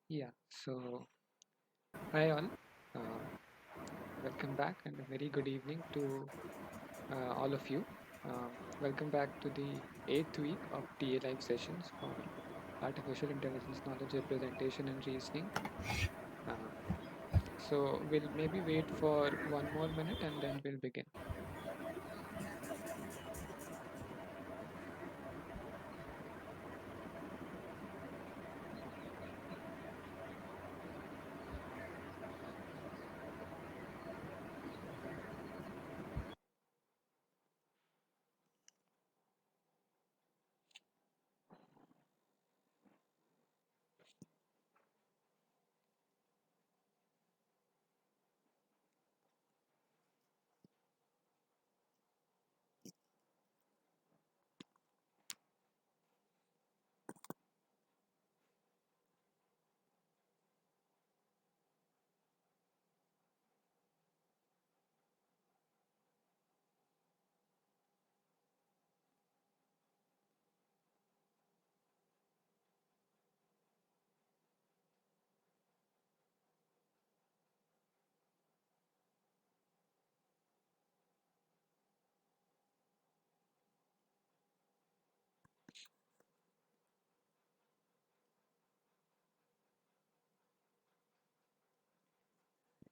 Yeah, so hi all. Um, Welcome back and a very good evening to all of you. Welcome back to the eighth week of TA Live sessions for Artificial Intelligence Knowledge Representation and Reasoning. Um, so we'll maybe wait for one more minute and then we'll begin.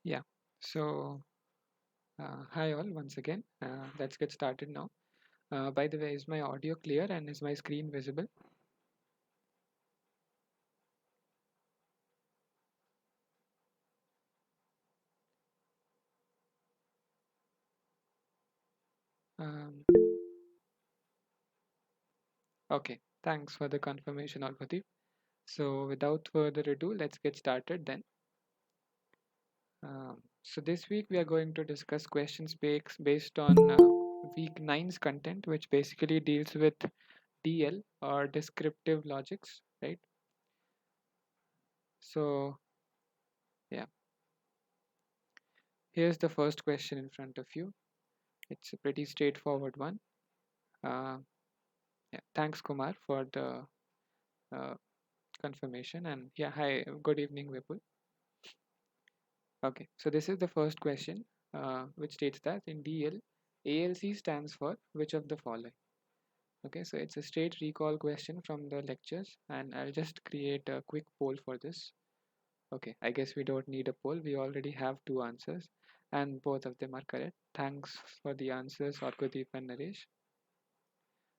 Yeah, so hi all once again. Let's get started now. By the way, is my audio clear and is my screen visible? Um, okay, thanks for the confirmation, Alpati. So without further ado, let's get started then. So this week we are going to discuss questions based on week nine's content, which basically deals with DL or descriptive logics, right? So yeah, here's the first question in front of you. It's a pretty straightforward one. Uh, yeah, thanks Kumar for the uh, confirmation, and yeah, hi, good evening, Vipul. Okay, so this is the first question, which states that in DL, ALC stands for which of the following? Okay, so it's a straight recall question from the lectures, and I'll just create a quick poll for this. Okay, I guess we don't need a poll. We already have two answers, and both of them are correct. Thanks for the answers, Orkodeep and Naresh.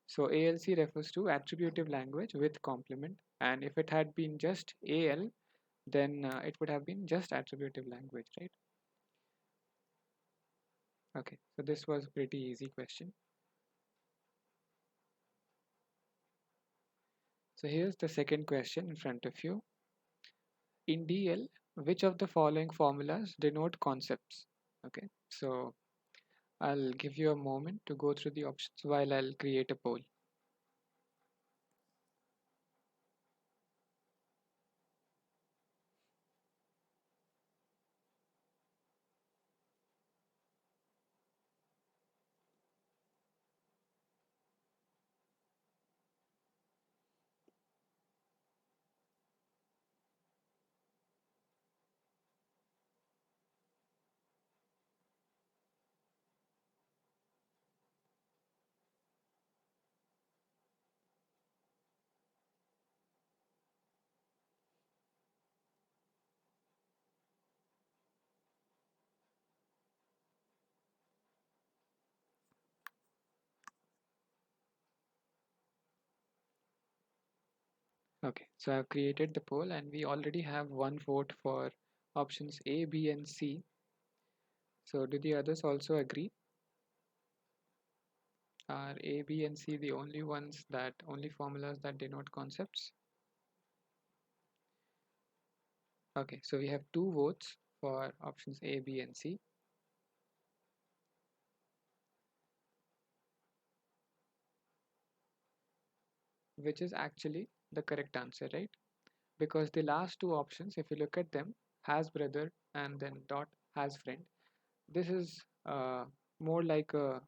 So ALC refers to attributive language with complement, and if it had been just AL, then it would have been just attributive language, right? Okay, so this was pretty easy question. So here's the second question in front of you. In DL, which of the following formulas denote concepts? Okay, so I'll give you a moment to go through the options while I'll create a poll. Okay, so I've created the poll and we already have one vote for options A, B, and C. So do the others also agree? Are A, B, and C the only ones that only formulas that denote concepts? Okay, so we have two votes for options A, B, and C, which is actually the correct answer, right? Because the last two options, if you look at them, has brother and then dot has friend. This is more like a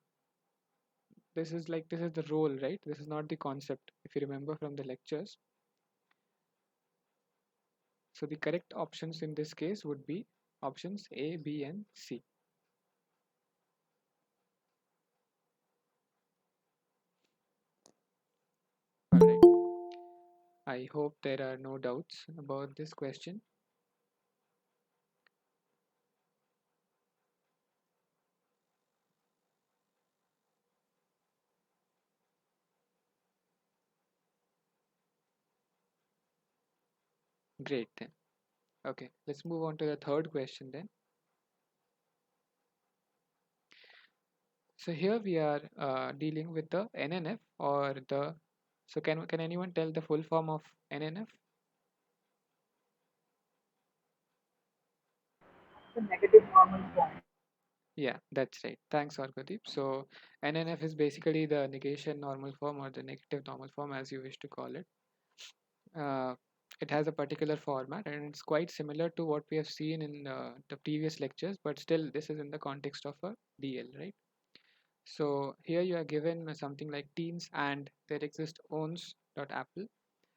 this is the role, right? This is not the concept. If you remember from the lectures, So the correct options in this case would be options A, B, and C. All right. I hope there are no doubts about this question. Great then. Okay, let's move on to the third question then. So here we are dealing with the NNF or the, so can anyone tell the full form of NNF? The negative normal form. Yeah, that's right. Thanks, Arkadeep. So NNF is basically the negation normal form or the negative normal form as you wish to call it. Uh, it has a particular format and it's quite similar to what we have seen in the previous lectures, but still this is in the context of a DL, right? So here you are given something like teens and there exists owns.apple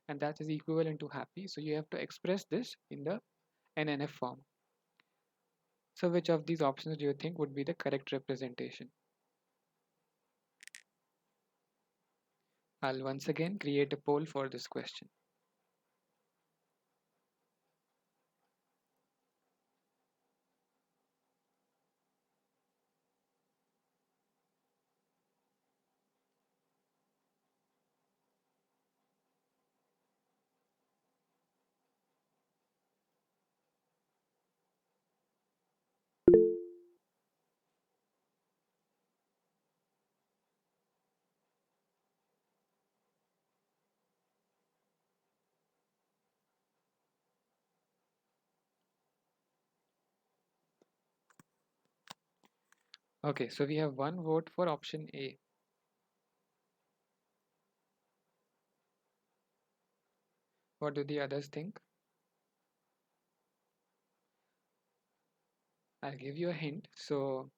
and that is equivalent to happy. So you have to express this in the NNF form. So which of these options do you think would be the correct representation? I'll once again create a poll for this question. Okay, so we have one vote for option A. What do the others think? I'll give you a hint. So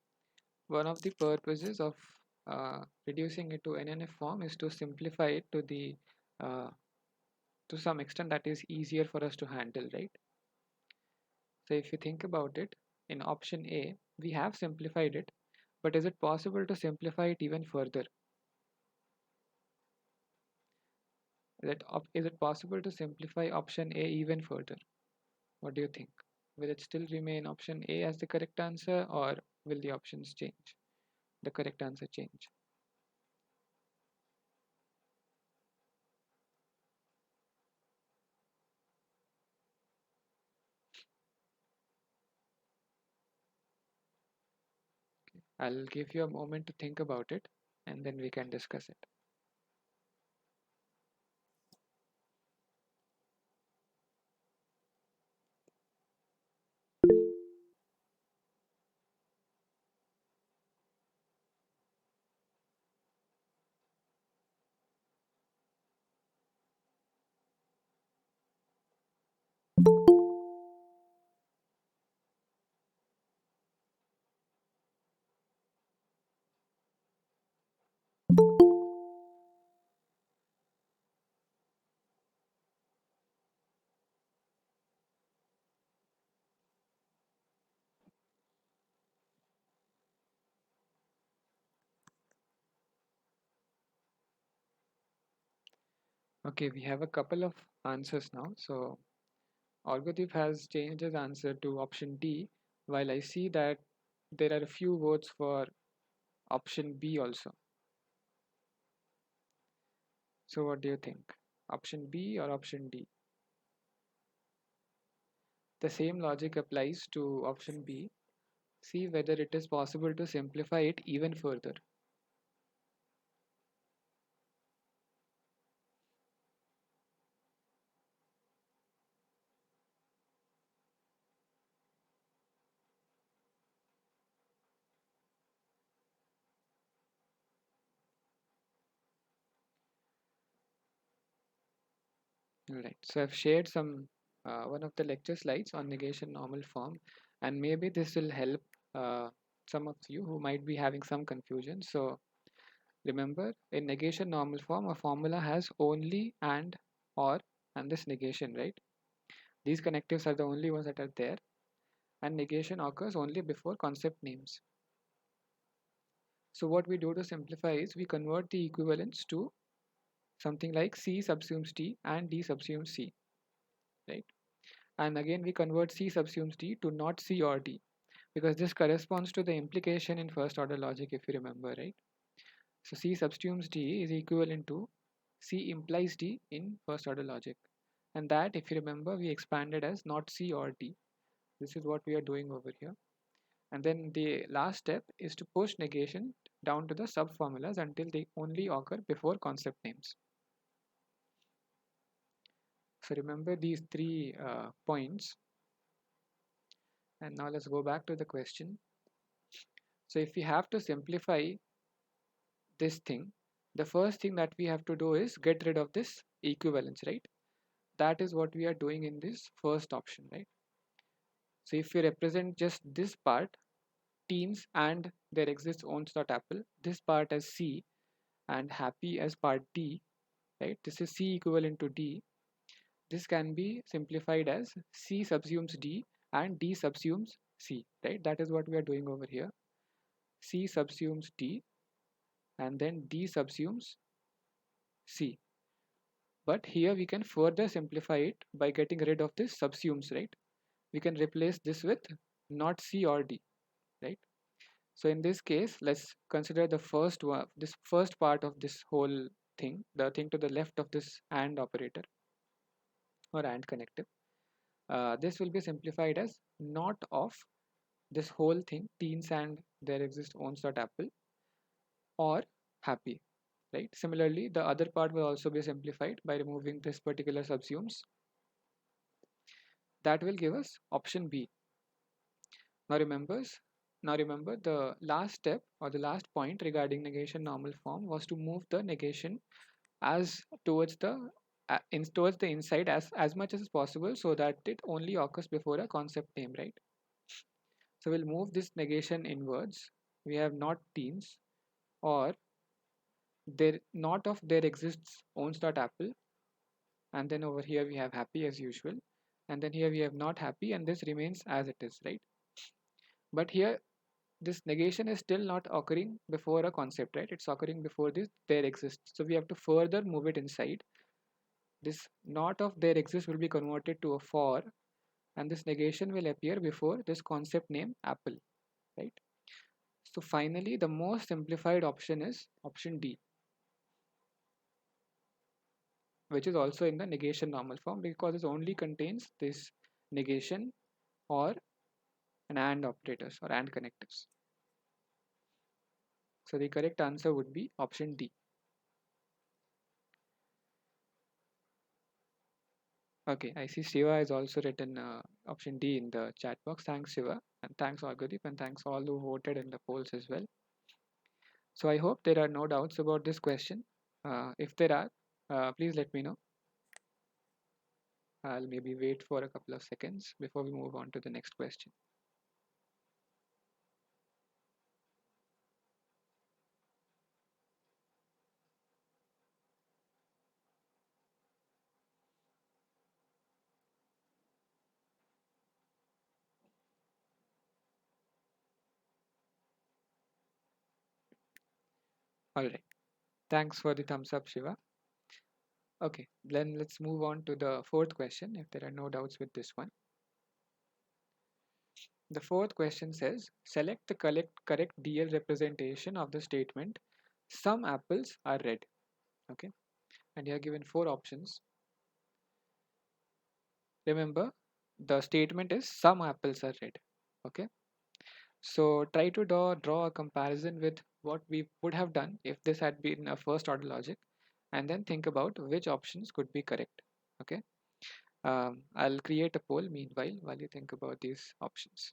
one of the purposes of reducing it to NNF form is to simplify it to the to some extent that is easier for us to handle, right? So if you think about it, in option A, we have simplified it, but is it possible to simplify it even further? Is it possible to simplify option A even further? What do you think? Will it still remain option A as the correct answer, or will the options change? The correct answer change? I'll give you a moment to think about it, and then we can discuss it. Okay, we have a couple of answers now. So Orgodeep has changed his answer to option D, while I see that there are a few votes for option B also. So what do you think? Option B or option D? The same logic applies to option B. See whether it is possible to simplify it even further. Right. So I've shared some one of the lecture slides on negation normal form, and maybe this will help some of you who might be having some confusion. So remember, in negation normal form, a formula has only and or and this negation, right? These connectives are the only ones that are there, and negation occurs only before concept names. So what we do to simplify is we convert the equivalents to something like C subsumes D and D subsumes C, right? And again we convert C subsumes D to not C or D, because this corresponds to the implication in first order logic, if you remember, right? So C subsumes D is equivalent to C implies D in first order logic, and that, if you remember, we expanded as not C or D. This is what we are doing over here. And then the last step is to push negation down to the sub formulas until they only occur before concept names. So remember these three points. And now let's go back to the question. So if we have to simplify this thing, the first thing that we have to do is get rid of this equivalence, right? That is what we are doing in this first option, right? So if we represent just this part, teens and there exists owns.apple, this part as C and happy as part D, right? This is C equivalent to D. This can be simplified as C subsumes D and D subsumes C, right? That is what we are doing over here. C subsumes D and then D subsumes C. But here we can further simplify it by getting rid of this subsumes, right? We can replace this with not C or D, right? So in this case, let's consider the first one, this first part of this whole thing, the thing to the left of this AND operator or AND connective. This will be simplified as not of this whole thing, teens and there exists owns.apple or happy, right? Similarly, the other part will also be simplified by removing this particular subsumes. That will give us option B. Now remember the last step or the last point regarding negation normal form was to move the negation as towards the towards the inside as much as possible so that it only occurs before a concept name, right? So we'll move this negation inwards. We have not teens or there not of there exists owns.apple, and then over here we have happy as usual, and then here we have not happy, and this remains as it is, right? But here this negation is still not occurring before a concept, right? It's occurring before this there exists. So we have to further move it inside. This not of there exists will be converted to a for, and this negation will appear before this concept name apple, right? So finally, the most simplified option is option D, which is also in the negation normal form because it only contains this negation or an AND operators or AND connectives. So the correct answer would be option D. Okay, I see Shiva has also written option D in the chat box. Thanks, Shiva, and thanks, Argadeep, and thanks all who voted in the polls as well. So I hope there are no doubts about this question. If there are, please let me know. I'll maybe wait for a couple of seconds before we move on to the next question. All right. Thanks for the thumbs up, Shiva. Okay, then let's move on to the fourth question if there are no doubts with this one. The fourth question says select the correct DL representation of the statement some apples are red. Okay, and you are given four options. Remember, the statement is some apples are red. Okay, so try to draw a comparison with what we would have done if this had been a first order logic, and then think about which options could be correct. Okay, I'll create a poll meanwhile while you think about these options.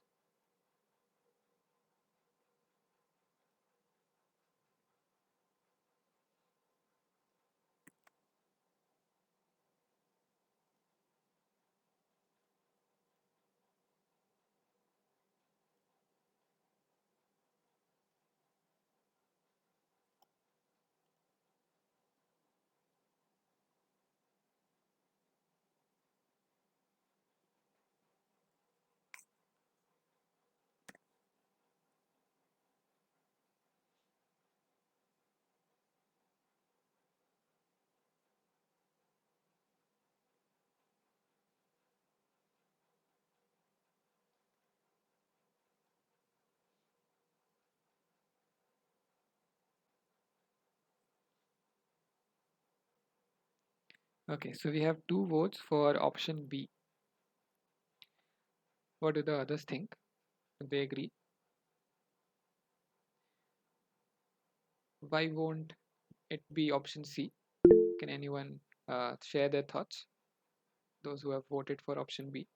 Okay, so we have 2 votes for option B. What do the others think? Do they agree? Why won't it be option C? Can anyone share their thoughts? Those who have voted for option B.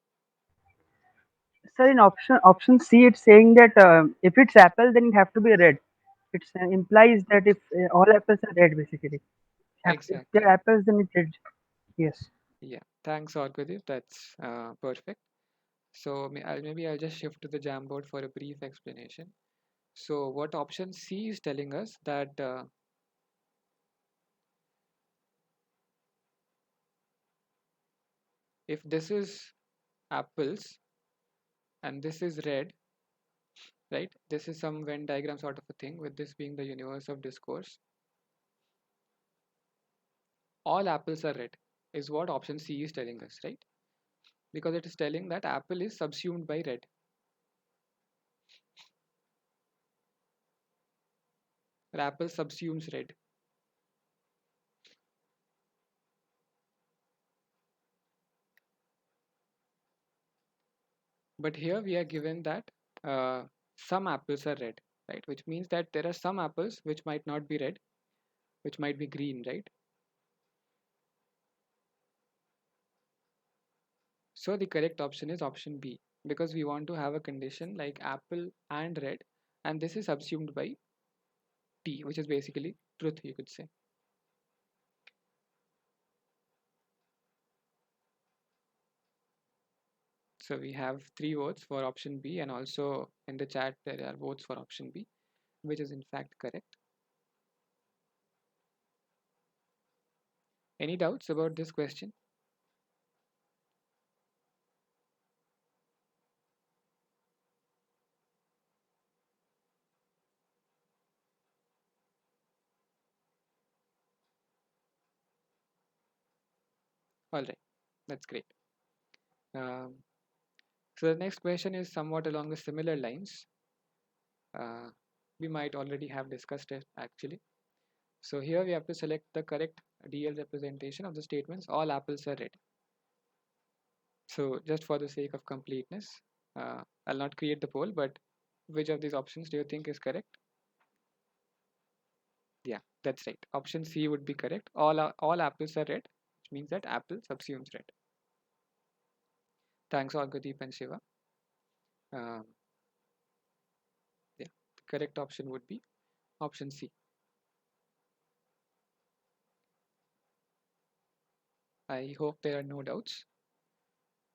Sir, in option C, it's saying that if it's apple, then it have to be red. It implies that if all apples are red, basically. If they're Exactly. apples, then it's red. Yes. Yeah. Thanks, Orkadev. That's perfect. So maybe I'll just shift to the Jamboard for a brief explanation. So what option C is telling us that if this is apples and this is red, right? This is some Venn diagram sort of a thing, with this being the universe of discourse. All apples are red is what option C is telling us, right? Because it is telling that apple is subsumed by red. Or apple subsumes red. But here we are given that some apples are red, right? Which means that there are some apples which might not be red, which might be green, right? So the correct option is option B, because we want to have a condition like apple and red, and this is subsumed by T, which is basically truth, you could say. So we have 3 votes for option B, and also in the chat there are votes for option B, which is in fact correct. Any doubts about this question? All right, that's great. Um, so the next question is somewhat along the similar lines. Uh, we might already have discussed it actually. So here we have to select the correct DL representation of the statements all apples are red. So just for the sake of completeness, I'll not create the poll, but which of these options do you think is correct? Yeah, that's right. Option C would be correct. All apples are red, which means that apple subsumes red. Thanks, Orgadeep and Shiva. Um, yeah, the correct option would be option C. I hope there are no doubts.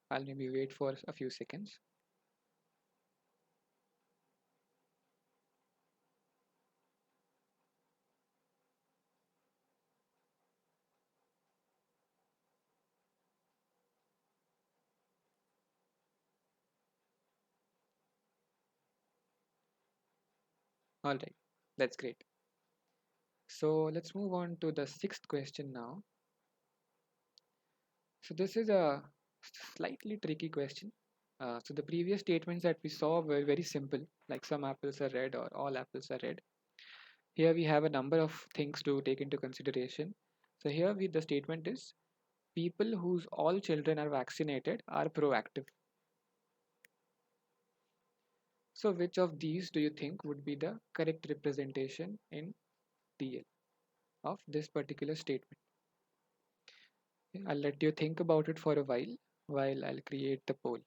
I'll maybe wait for a few seconds. All right, that's great. So let's move on to the 6th question now. So this is a slightly tricky question. So the previous statements that we saw were very simple, like some apples are red or all apples are red. Here we have a number of things to take into consideration. So here the statement is people whose all children are vaccinated are proactive. So which of these do you think would be the correct representation in DL of this particular statement? Okay, I'll let you think about it for a while I'll create the poll.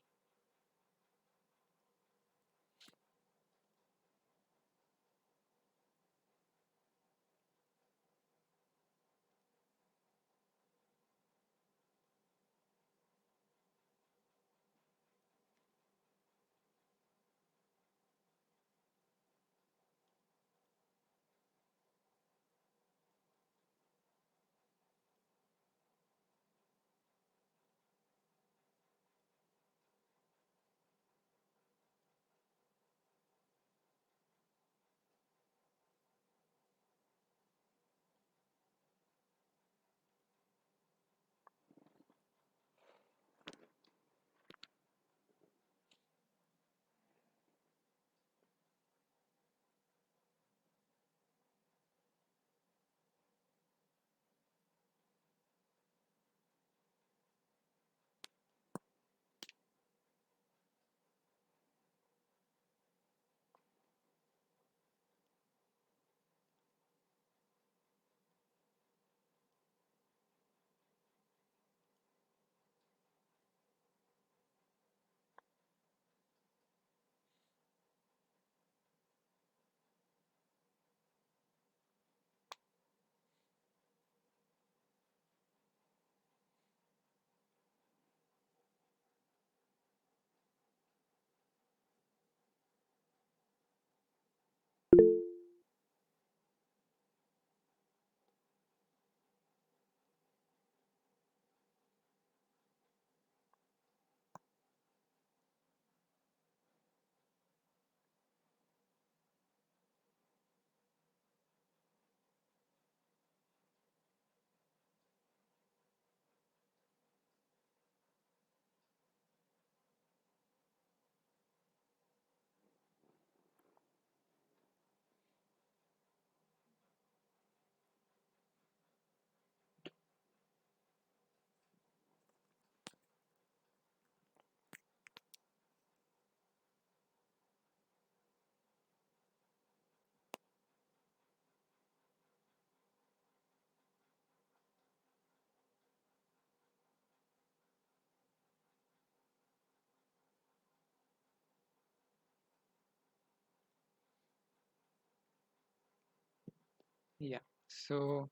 Yeah. So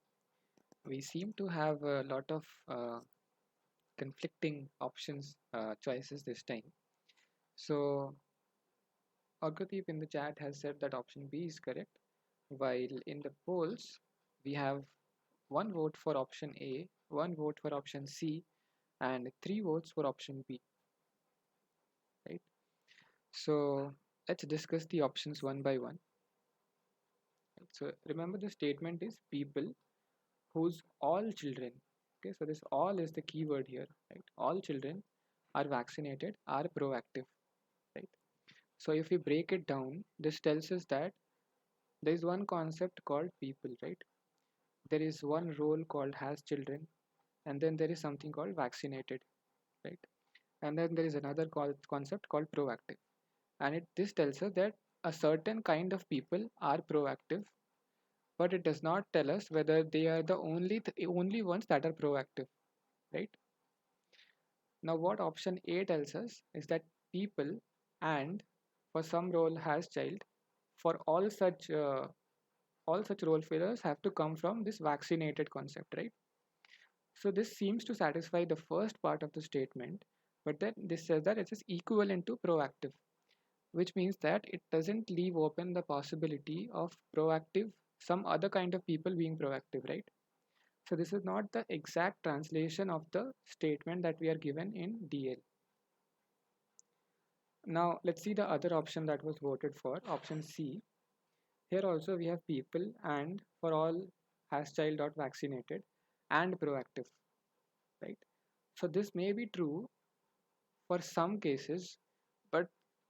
we seem to have a lot of conflicting options choices this time. So Argadeep in the chat has said that option B is correct, while in the polls we have one vote for option A, one vote for option C, and three votes for option B. Right. So let's discuss the options one by one. Right? So remember the statement is people whose all children. Okay, so this all is the keyword here. Right. All children are vaccinated are proactive. Right. So if we break it down, this tells us that there is one concept called people, right? There is one role called has children, and then there is something called vaccinated, right? And then there is another concept called proactive. And this tells us that a certain kind of people are proactive, but it does not tell us whether they are the only ones that are proactive, right? Now, what option A tells us is that people and for some role has child, for all such role fillers have to come from this vaccinated concept, right? So this seems to satisfy the first part of the statement, but then this says that it is equivalent to proactive, which means that it doesn't leave open the possibility of proactive, some other kind of people being proactive, right? So this is not the exact translation of the statement that we are given in DL. Now let's see the other option that was voted for, option C. Here also we have people and for all has child dot vaccinated and proactive, right? So this may be true for some cases, but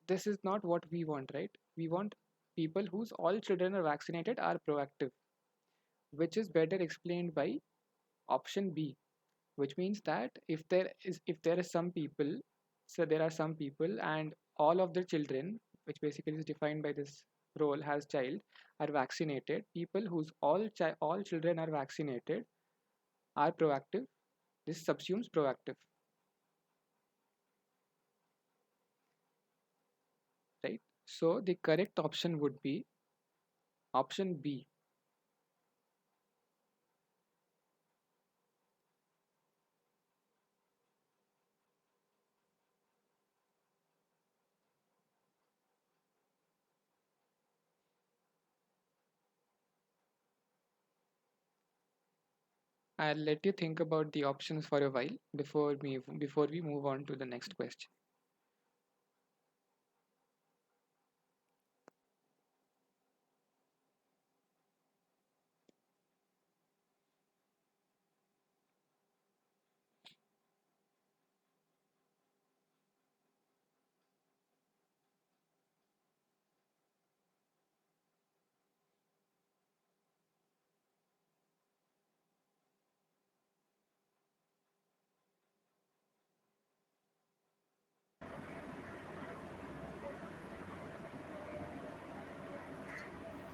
this is not what we want, right? We want people whose all children are vaccinated are proactive, which is better explained by option B, which means that if there is some people, so there are some people and all of their children, which basically is defined by this role has child, are vaccinated. People whose all children are vaccinated are proactive. This subsumes proactive, right? So the correct option would be option B. I'll let you think about the options for a while before we move on to the next question.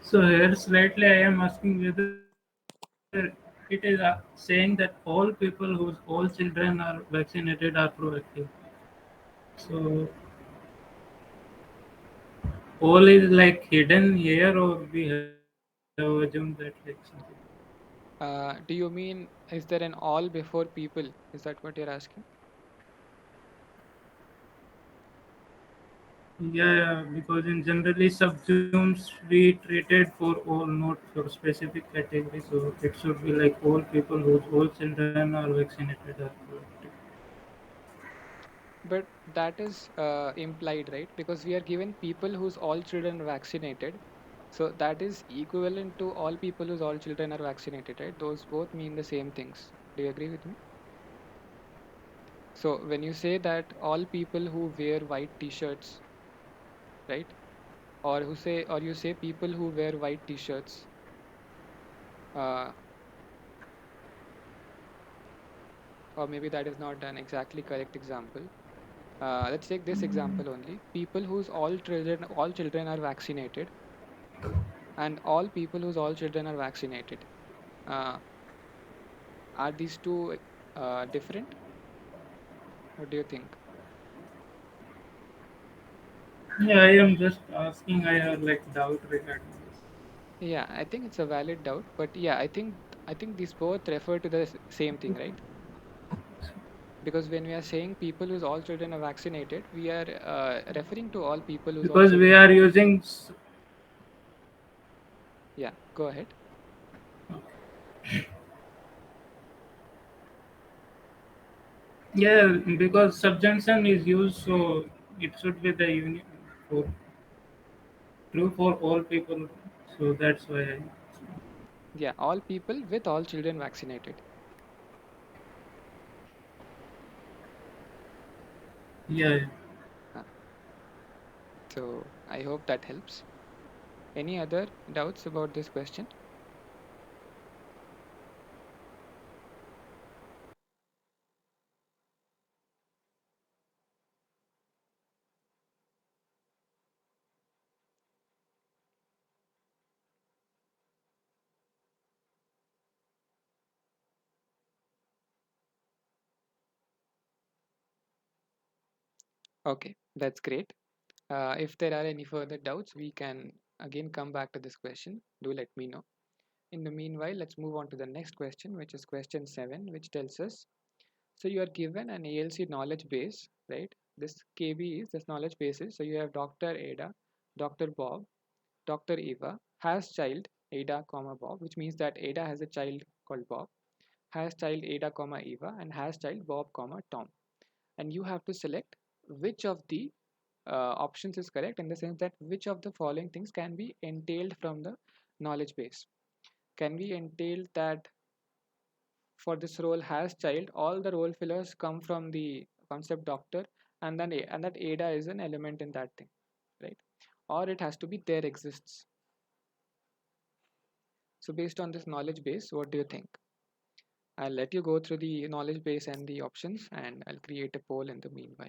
So here slightly I am asking whether it is saying that all people whose all children are vaccinated are proactive. So all is like hidden here, or we have assumed that like something. Do you mean is there an all before people? Is that what you're asking? Yeah, because in generally subsumes we treated for all, not for specific category. So it should be like all people whose all children are vaccinated are proactive. But that is implied, right? Because we are given people whose all children are vaccinated. So that is equivalent to all people whose all children are vaccinated, right? Those both mean the same things. Do you agree with me? So when you say that all people who wear white t-shirts, right? Or you say people who wear white t-shirts, uh, or maybe that is not an exactly correct example. Let's take this example only. People whose all children are vaccinated, and all people whose all children are vaccinated. Uh, are these two different? What do you think? Yeah, I am just asking. I have like doubt regarding this. Yeah, I think it's a valid doubt, but yeah, I think these both refer to the same thing, right? Because when we are saying people whose all children are vaccinated, we are referring to all people whose all because we children are are vaccinated. using Yeah, go ahead. yeah, because subjunction is used, so it should be the for true for all people. So that's why Yeah, all people with all children vaccinated. yeah. Uh, so I hope that helps. Any other doubts about this question? Okay, that's great. If there are any further doubts, we can again come back to this question. Do let me know. In the meanwhile, let's move on to the next question, which is question 7, which tells us, so you are given an ALC knowledge base, right? This KB is this knowledge basis. So you have Dr. Ada, Dr. Bob, Dr. Eva has child Ada, comma Bob, which means that Ada has a child called Bob, has child Ada, comma Eva, and has child Bob, comma Tom. And you have to select which of the options is correct, in the sense that which of the following things can be entailed from the knowledge base. Can we entail that for this role has child, all the role fillers come from the concept doctor, and then and that Ada is an element in that thing, right? Or it has to be there exists. So based on this knowledge base, what do you think? I'll let you go through the knowledge base and the options, and I'll create a poll in the meanwhile.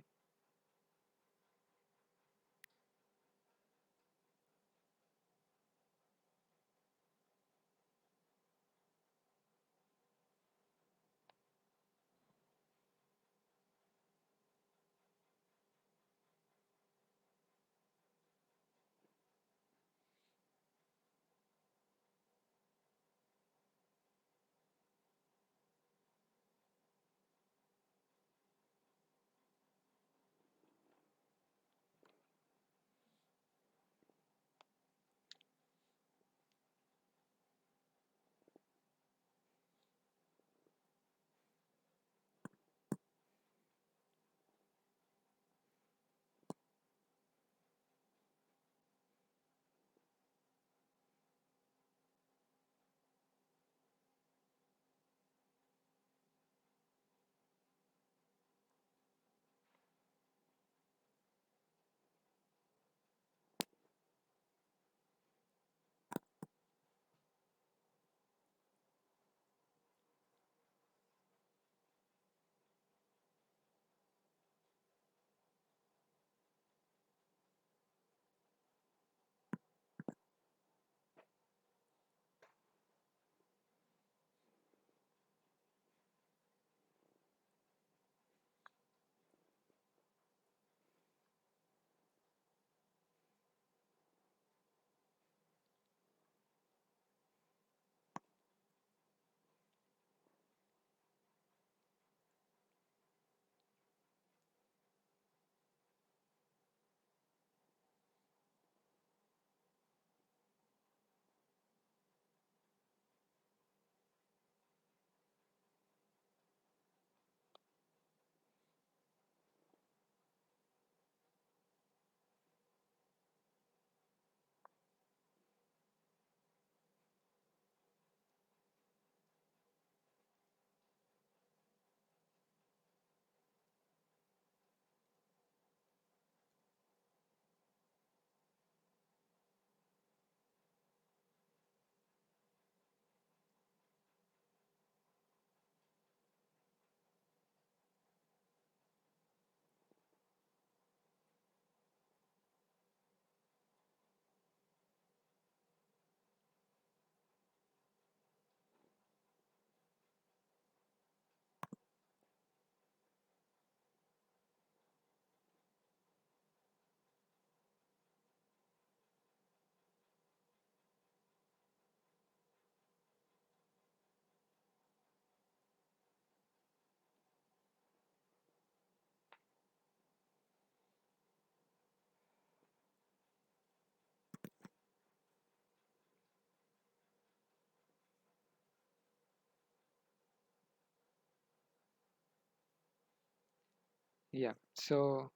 Yeah. So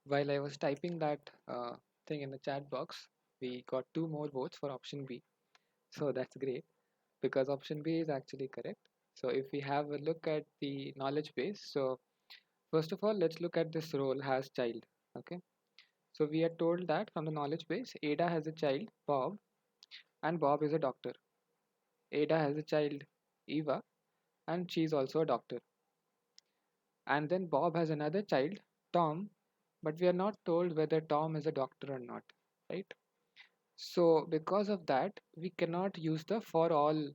while I was typing that thing in the chat box, we got two more votes for option B. So that's great because option B is actually correct. So if we have a look at the knowledge base, so first of all, let's look at this role has child. Okay. So we are told that from the knowledge base, Ada has a child, Bob, and Bob is a doctor. Ada has a child, Eva, and she is also a doctor. And then Bob has another child, Tom, but we are not told whether Tom is a doctor or not, right? So because of that, we cannot use the for all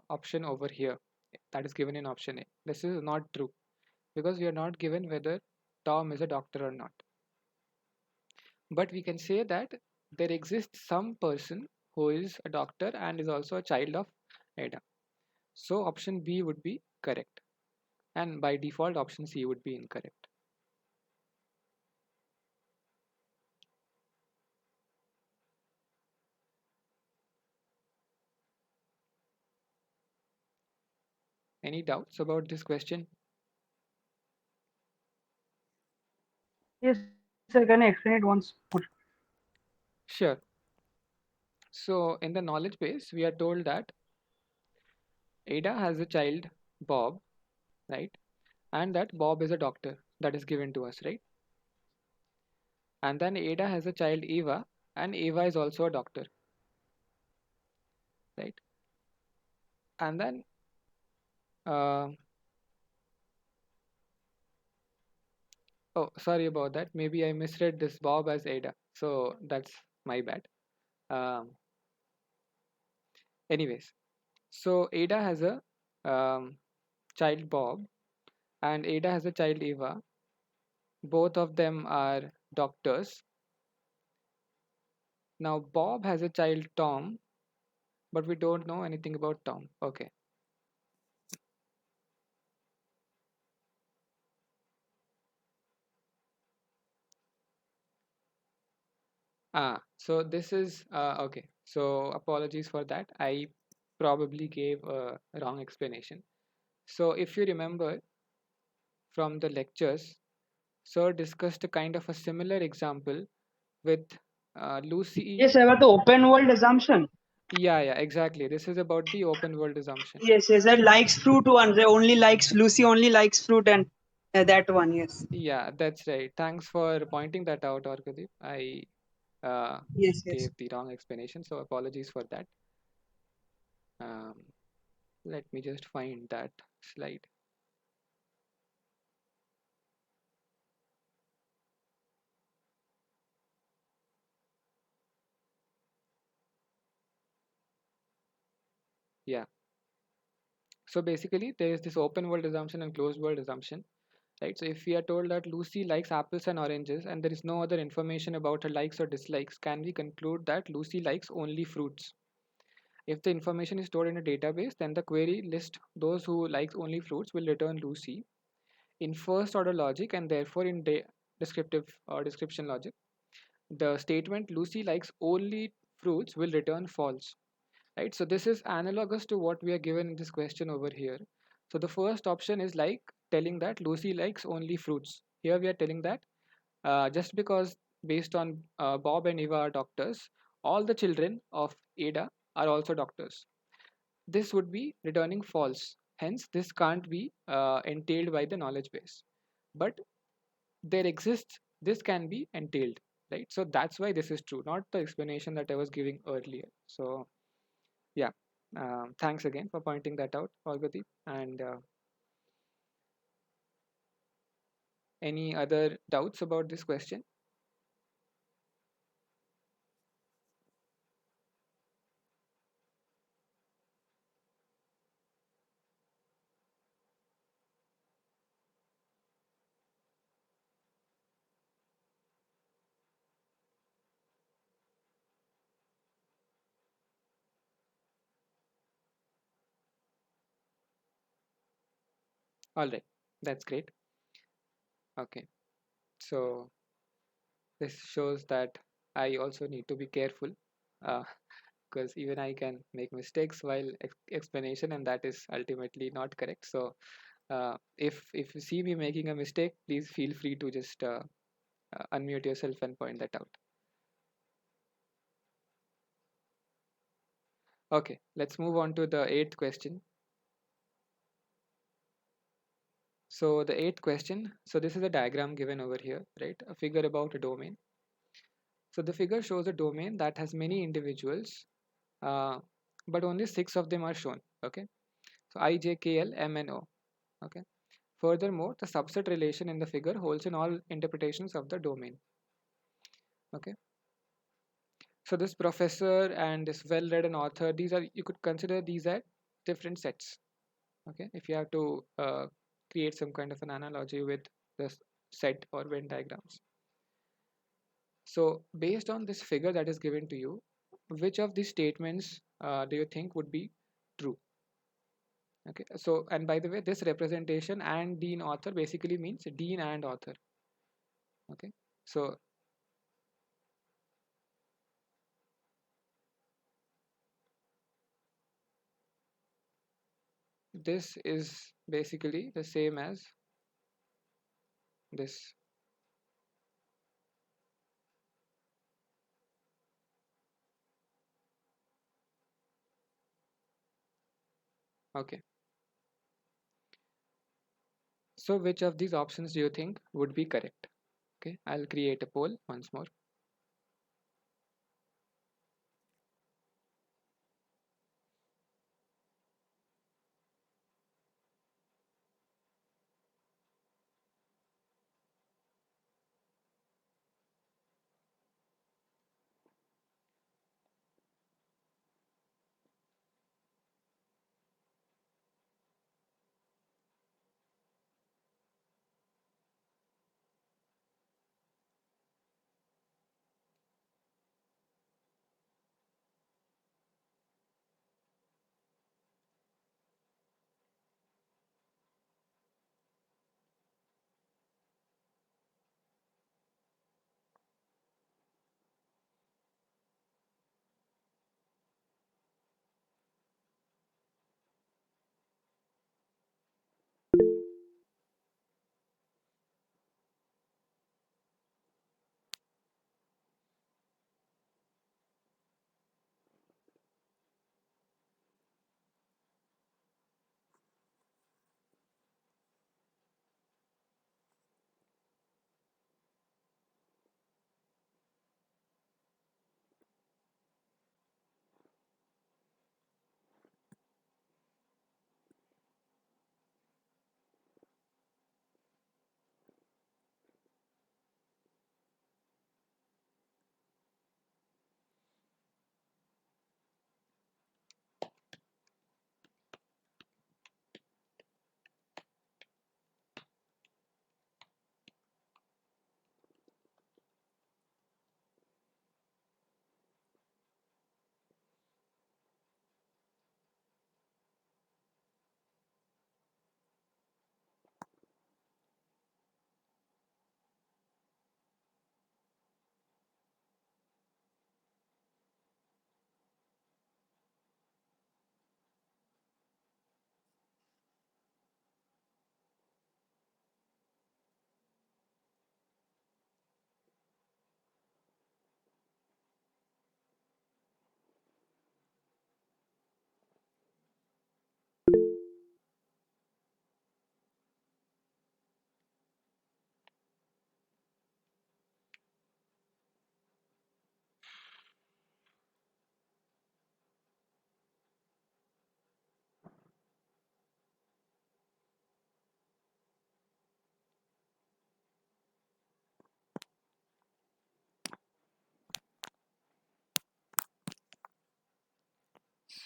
option over here that is given in option A. This is not true because we are not given whether Tom is a doctor or not. But we can say that there exists some person who is a doctor and is also a child of Ada. So option B would be correct. And by default, option C would be incorrect. Any doubts about this question? Yes, sir. Can I explain it once more? Sure. So in the knowledge base, we are told that Ada has a child, Bob, right? And that Bob is a doctor that is given to us, right? And then Ada has a child, Eva, and Eva is also a doctor, right? And then, uh, oh, sorry about that. Maybe I misread this Bob as Ada. So that's my bad. Um, anyways, so Ada has a child, Bob, and Ada has a child, Eva. Both of them are doctors. Now, Bob has a child, Tom, but we don't know anything about Tom. Okay. So this is okay. So apologies for that. I probably gave a wrong explanation. So if you remember from the lectures, Sir discussed a kind of a similar example with Lucy. Yes, about the open world assumption. Yeah, yeah, exactly. This is about the open world assumption. Yes, yes, that likes fruit one. They only likes Lucy only likes fruit and that one. Yes, Yeah, that's right. Thanks for pointing that out, Orkadeep. I uh, yes, yes. gave the wrong explanation, so apologies for that. Um, let me just find that slide. Yeah. So basically, there is this open world assumption and closed world assumption, right? So if we are told that Lucy likes apples and oranges and there is no other information about her likes or dislikes, can we conclude that Lucy likes only fruits? If the information is stored in a database, then the query list those who likes only fruits will return Lucy. In first order logic and therefore in descriptive or description logic, the statement Lucy likes only fruits will return false, right? So this is analogous to what we are given in this question over here. So the first option is like telling that Lucy likes only fruits. Here we are telling that just because based on Bob and Eva are doctors, all the children of Ada are also doctors. This would be returning false. Hence, this can't be entailed by the knowledge base. But there exists, this can be entailed, right? So that's why this is true, not the explanation that I was giving earlier. So yeah, thanks again for pointing that out, Olgadeep. And any other doubts about this question? All right, that's great. Okay, so this shows that I also need to be careful uh, because even I can make mistakes while explanation, and that is ultimately not correct. So If you see me making a mistake, please feel free to just unmute yourself and point that out. Okay, let's move on to the eighth question. So the eighth question, so this is a diagram given over here, right? A figure about a domain. So the figure shows a domain that has many individuals, uh, but only 6 of them are shown. Okay, so I, J, K, L, M, and O. Okay. Furthermore, the subset relation in the figure holds in all interpretations of the domain. Okay. So this professor and this well-read an author, these are, you could consider these as different sets. Okay, if you have to create some kind of an analogy with the set or Venn diagrams. So based on this figure that is given to you, which of these statements do you think would be true? Okay, so and by the way, this representation and dean author basically means dean and author. Okay, so this is basically the same as this. Okay, so which of these options do you think would be correct? Okay, I'll create a poll once more.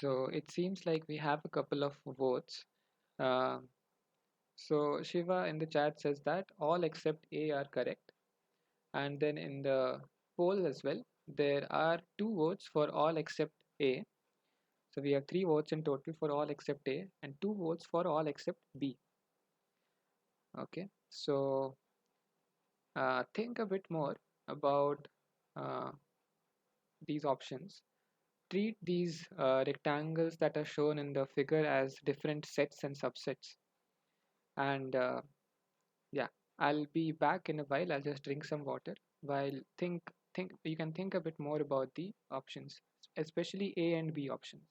So it seems like we have a couple of votes. Uh, so Shiva in the chat says that all except A are correct. And then in the poll as well, there are 2 votes for all except A. So we have 3 votes in total for all except A and 2 votes for all except B. Okay, so think a bit more about uh, these options. Treat these rectangles that are shown in the figure as different sets and subsets. And yeah, I'll be back in a while. I'll just drink some water while think you can think a bit more about the options, especially A and B options.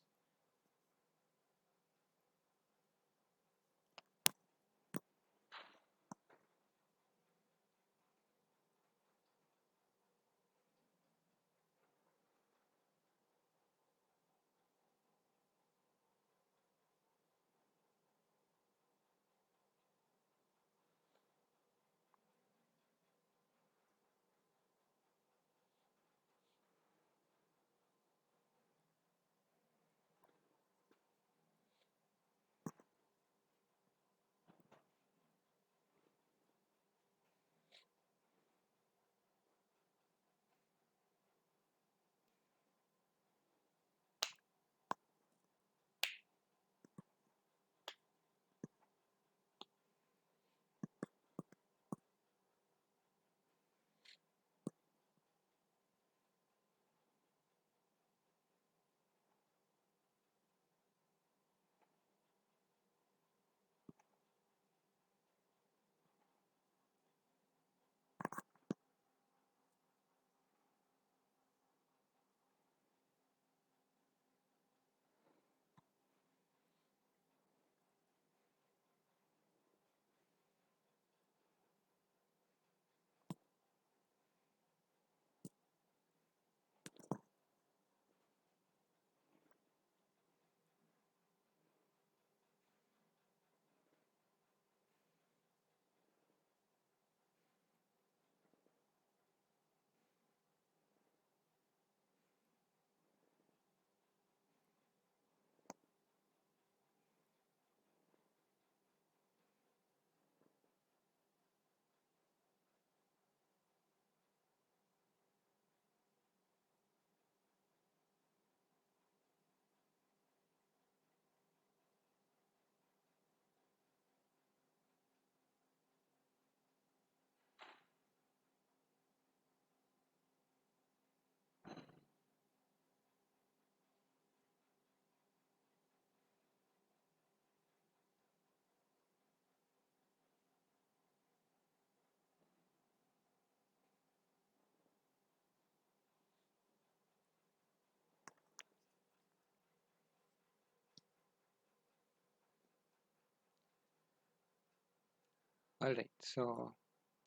All right, so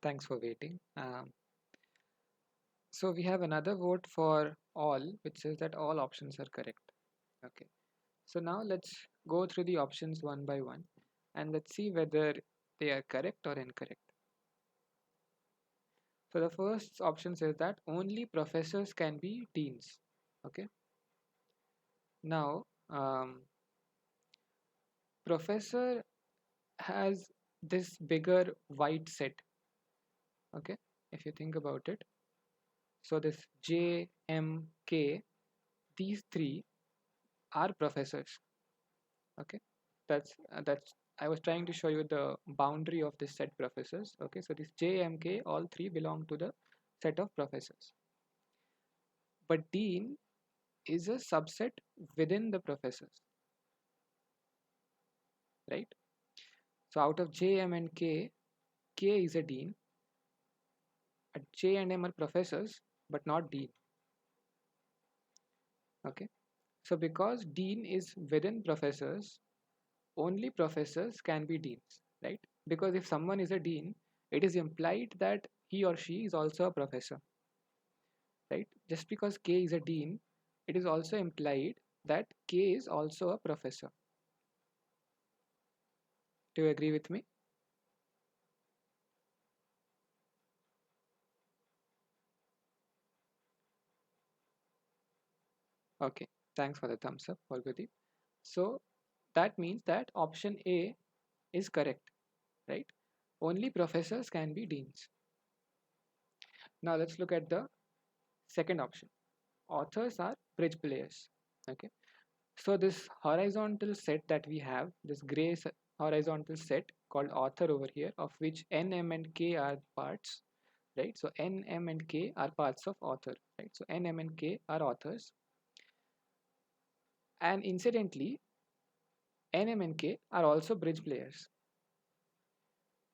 thanks for waiting. So we have another vote for all, which says that all options are correct. Okay, so now let's go through the options one by one and let's see whether they are correct or incorrect. So the first option says that only professors can be deans. Okay, now professor has this bigger white set. Okay, if you think about it, so this J, M, K, these three are professors. Okay, that's I was trying to show you the boundary of this set professors. Okay, so this J, M, K, all three belong to the set of professors, but dean is a subset within the professors, right? So out of J, M, and K, K is a dean. J and M are professors, but not dean. Okay, so because dean is within professors, only professors can be deans, right? Because if someone is a dean, it is implied that he or she is also a professor, right? Just because K is a dean, it is also implied that K is also a professor. Do you agree with me? Okay, thanks for the thumbs up, Olgudeep. So that means that option A is correct, right? Only professors can be deans. Now let's look at the second option. Authors are bridge players. Okay, so this horizontal set that we have, this gray horizontal set called author over here, of which N, M, and K are parts, right? So N, M, and K are parts of author, right? So N, M, and K are authors, and incidentally, N, M, and K are also bridge players.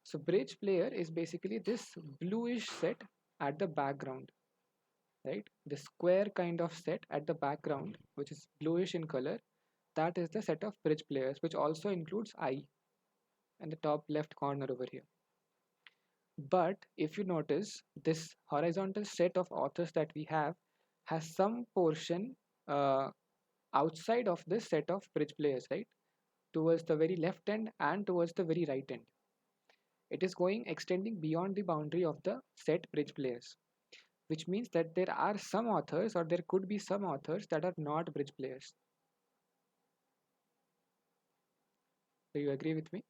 So bridge player is basically this bluish set at the background, right? The square kind of set at the background, which is bluish in color, that is the set of bridge players, which also includes I in the top left corner over here. But if you notice, this horizontal set of authors that we have has some portion uh, outside of this set of bridge players, right? Towards the very left end and towards the very right end. It is going extending beyond the boundary of the set bridge players, which means that there are some authors or there could be some authors that are not bridge players. Do you agree with me?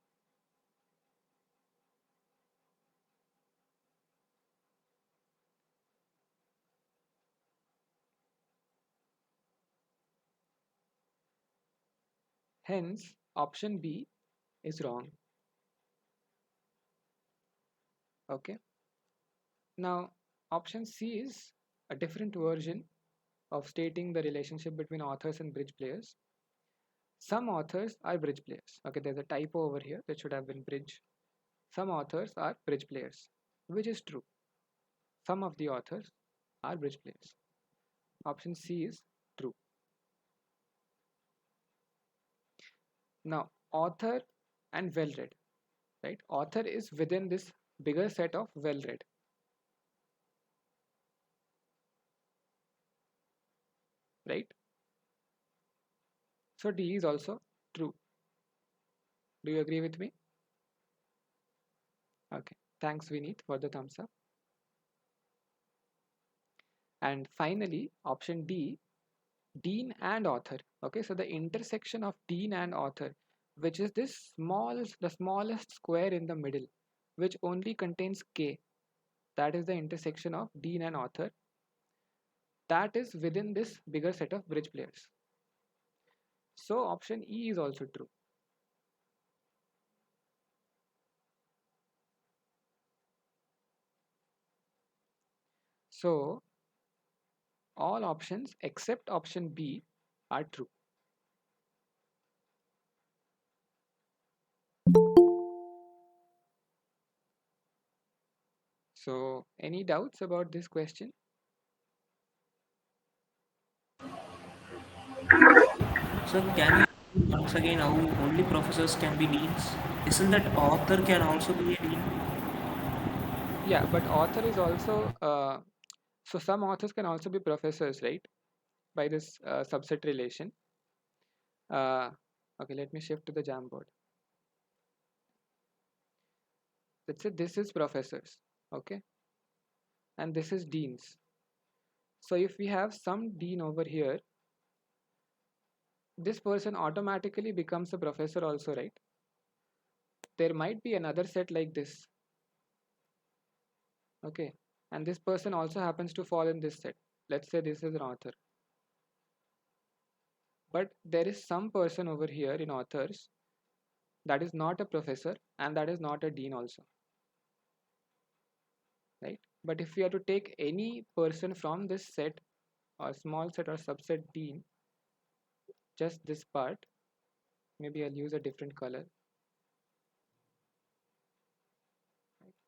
Hence, option B is wrong. Okay. Now, option C is a different version of stating the relationship between authors and bridge players. Some authors are bridge players. Okay, there's a typo over here that should have been bridge. Some authors are bridge players, which is true. Some of the authors are bridge players. Option C is true. Now, author and well read, right? Author is within this bigger set of well read, right? So D is also true. Do you agree with me? Okay. Thanks, Vineet, for the thumbs up. And finally, option D, dean and author. Okay, so the intersection of dean and author, which is the smallest square in the middle, which only contains K. That is the intersection of dean and author. That is within this bigger set of bridge players. So option E is also true. So all options except option B are true. So any doubts about this question? So can you once again how only professors can be deans? Isn't that author can also be a dean? Yeah, but author is also so some authors can also be professors, right? By this subset relation. Uh, okay, let me shift to the Jamboard. Let's say this is professors, okay, and this is deans. So if we have some dean over here, this person automatically becomes a professor also, right? There might be another set like this, okay, and this person also happens to fall in this set. Let's say this is an author, but there is some person over here in authors that is not a professor and that is not a dean also, right? But if we are to take any person from this set or small set or subset dean, just this part, maybe I'll use a different color,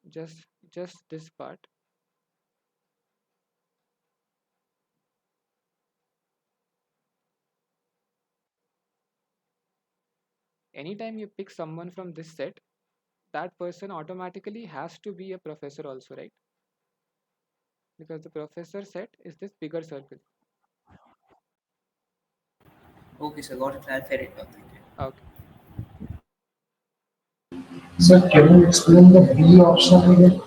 just this part. Anytime you pick someone from this set, that person automatically has to be a professor also, right? Because the professor set is this bigger circle. Okay, sir, got it clarified it now. Thank you. Okay. Sir, can you explain the B option again?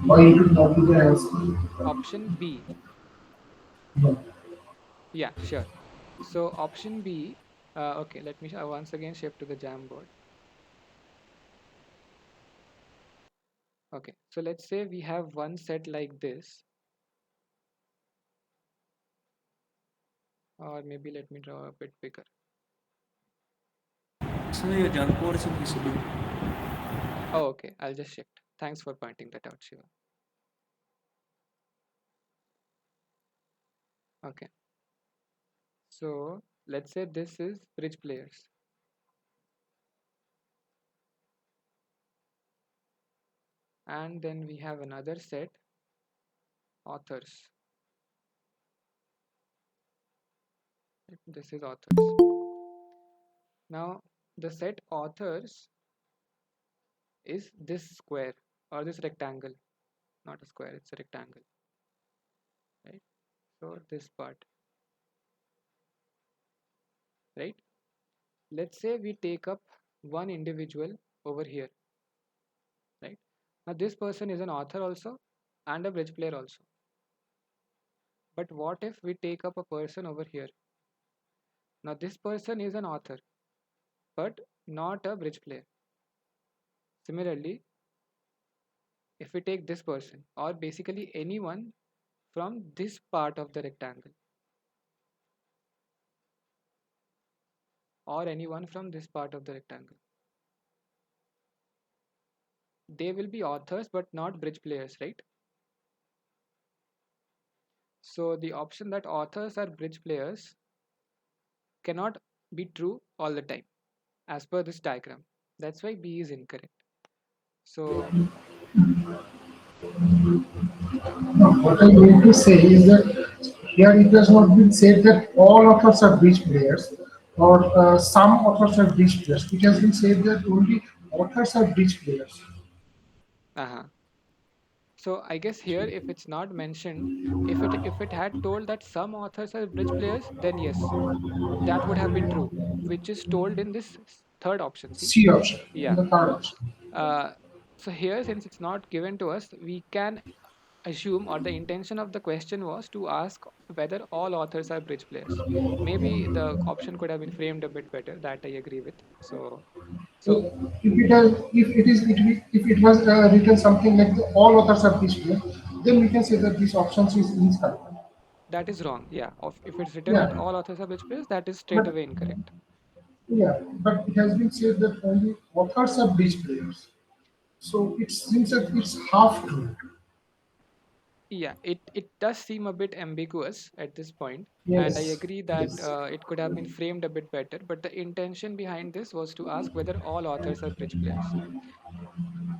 Why it will not be the answer? Option B. No. Yeah, sure. So option B, okay, let me once again shift to the Jamboard. Okay, so let's say we have one set like this, or maybe let me draw a bit bigger. So your junk code is invisible. Oh, okay, I'll just shift. Thanks for pointing that out, Shiva. Okay, so let's say this is bridge players. and then we have another set, authors. This is authors. Now the set authors is this square or this rectangle, not a square, it's a rectangle, right? So this part, right? Let's say we take up one individual over here, right? Now this person is an author also and a bridge player also. But what if we take up a person over here? Now this person is an author but not a bridge player. Similarly, if we take this person or basically anyone from this part of the rectangle or anyone from this part of the rectangle, they will be authors but not bridge players, right? So the option that authors are bridge players cannot be true all the time as per this diagram. That's why B is incorrect. So Now, what I mean to say is that here it has not been said that all authors are bridge players or some authors are bridge players. It has been said that only authors are bridge players. uh-huh. So I guess here if it's not mentioned, if it had told that some authors are bridge players, then yes, that would have been true, which is told in this third option. See, C option, yeah. the third option. Uh, so here, since it's not given to us, we can assume, or the intention of the question was to ask whether all authors are bridge players. Maybe the option could have been framed a bit better. That I agree with. So If it has, if it was written something like the, all authors are bridge players, then we can say that this option is incorrect. that is wrong. Yeah, if it's written that Yeah, all authors are bridge players, that is straight but away incorrect. yeah, but it has been said that only authors are bridge players. So it seems that it's half true. Yeah, it does seem a bit ambiguous at this point, and I Yes, agree that yes. it could have been framed a bit better. But the intention behind this was to ask whether all authors are bridge players.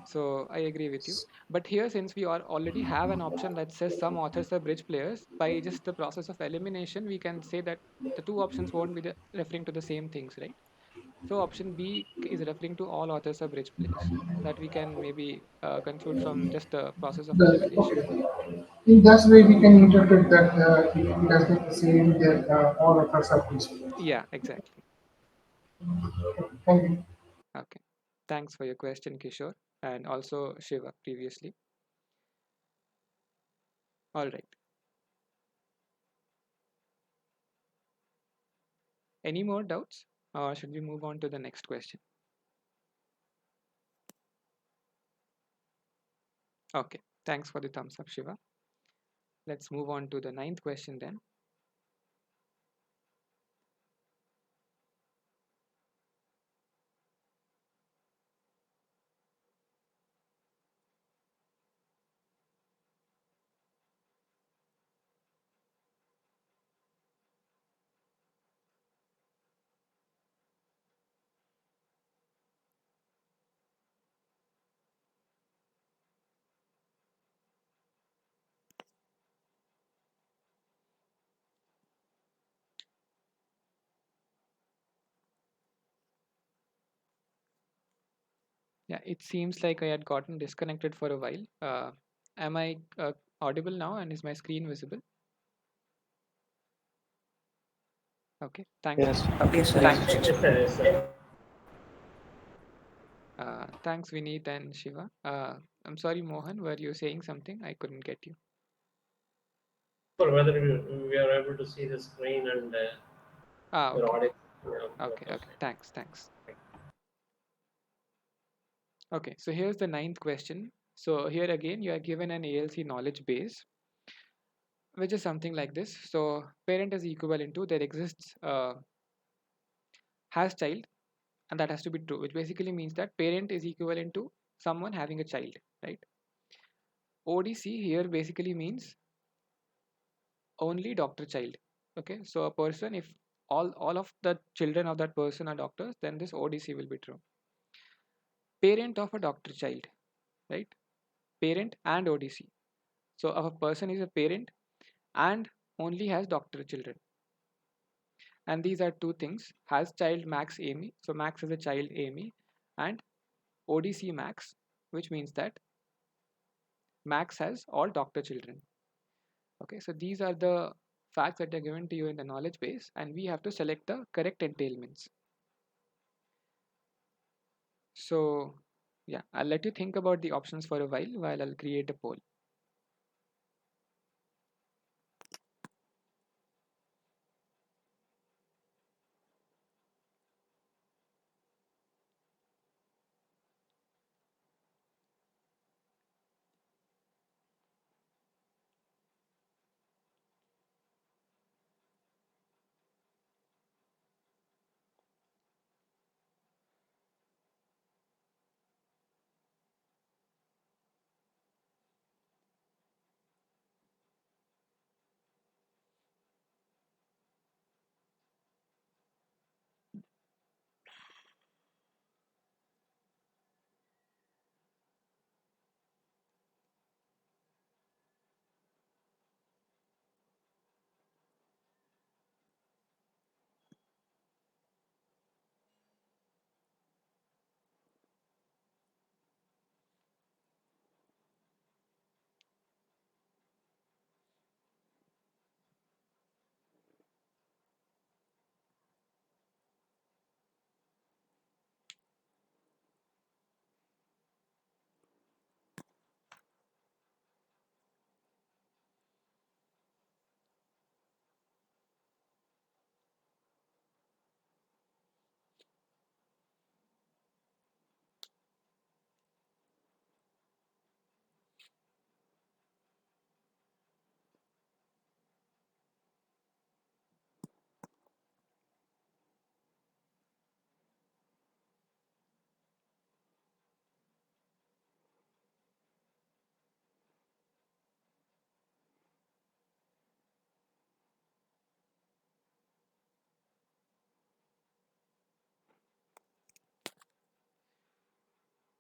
So I agree with you. But here, since we already have an option that says some authors are bridge players, by just the process of elimination, we can say that the two options won't be referring to the same things, right? So option B is referring to all authors are bridge players. That we can maybe conclude from just the process of elimination. Okay. In that way, we can interpret that it has been saying that all authors are peaceful. Yeah, exactly. Thank you. Okay. Thanks for your question, Kishore, and also Shiva previously. All right. Any more doubts? Or should we move on to the next question? Okay. Thanks for the thumbs up, Shiva. Let's move on to the ninth question then. Yeah, it seems like I had gotten disconnected for a while. Am I audible now and is my screen visible? Okay. Thanks. Yes. Yes, sir. Yes, sir. Thanks, Vineet and Shiva. I'm sorry, Mohan, were you saying something? I couldn't get you. For whether we are able to see the screen and your Okay. audio. Yeah, Okay. okay. Okay. Thanks. Okay. So here's the ninth question. So here again, you are given an ALC knowledge base, which is something like this. So parent is equivalent to there exists has child, and that has to be true, which basically means that parent is equivalent to someone having a child, right? ODC here basically means only doctor child. Okay, so a person, if all of the children of that person are doctors, then this ODC will be true. Parent of a doctor child, right? parent and ODC. So if a person is a parent and only has doctor children, and these are two things: has child max AME, so max is a child AME, and ODC max, which means that max has all doctor children. Okay, so these are the facts that are given to you in the knowledge base, and we have to select the correct entailments. So yeah, I'll let you think about the options for a while I'll create a poll.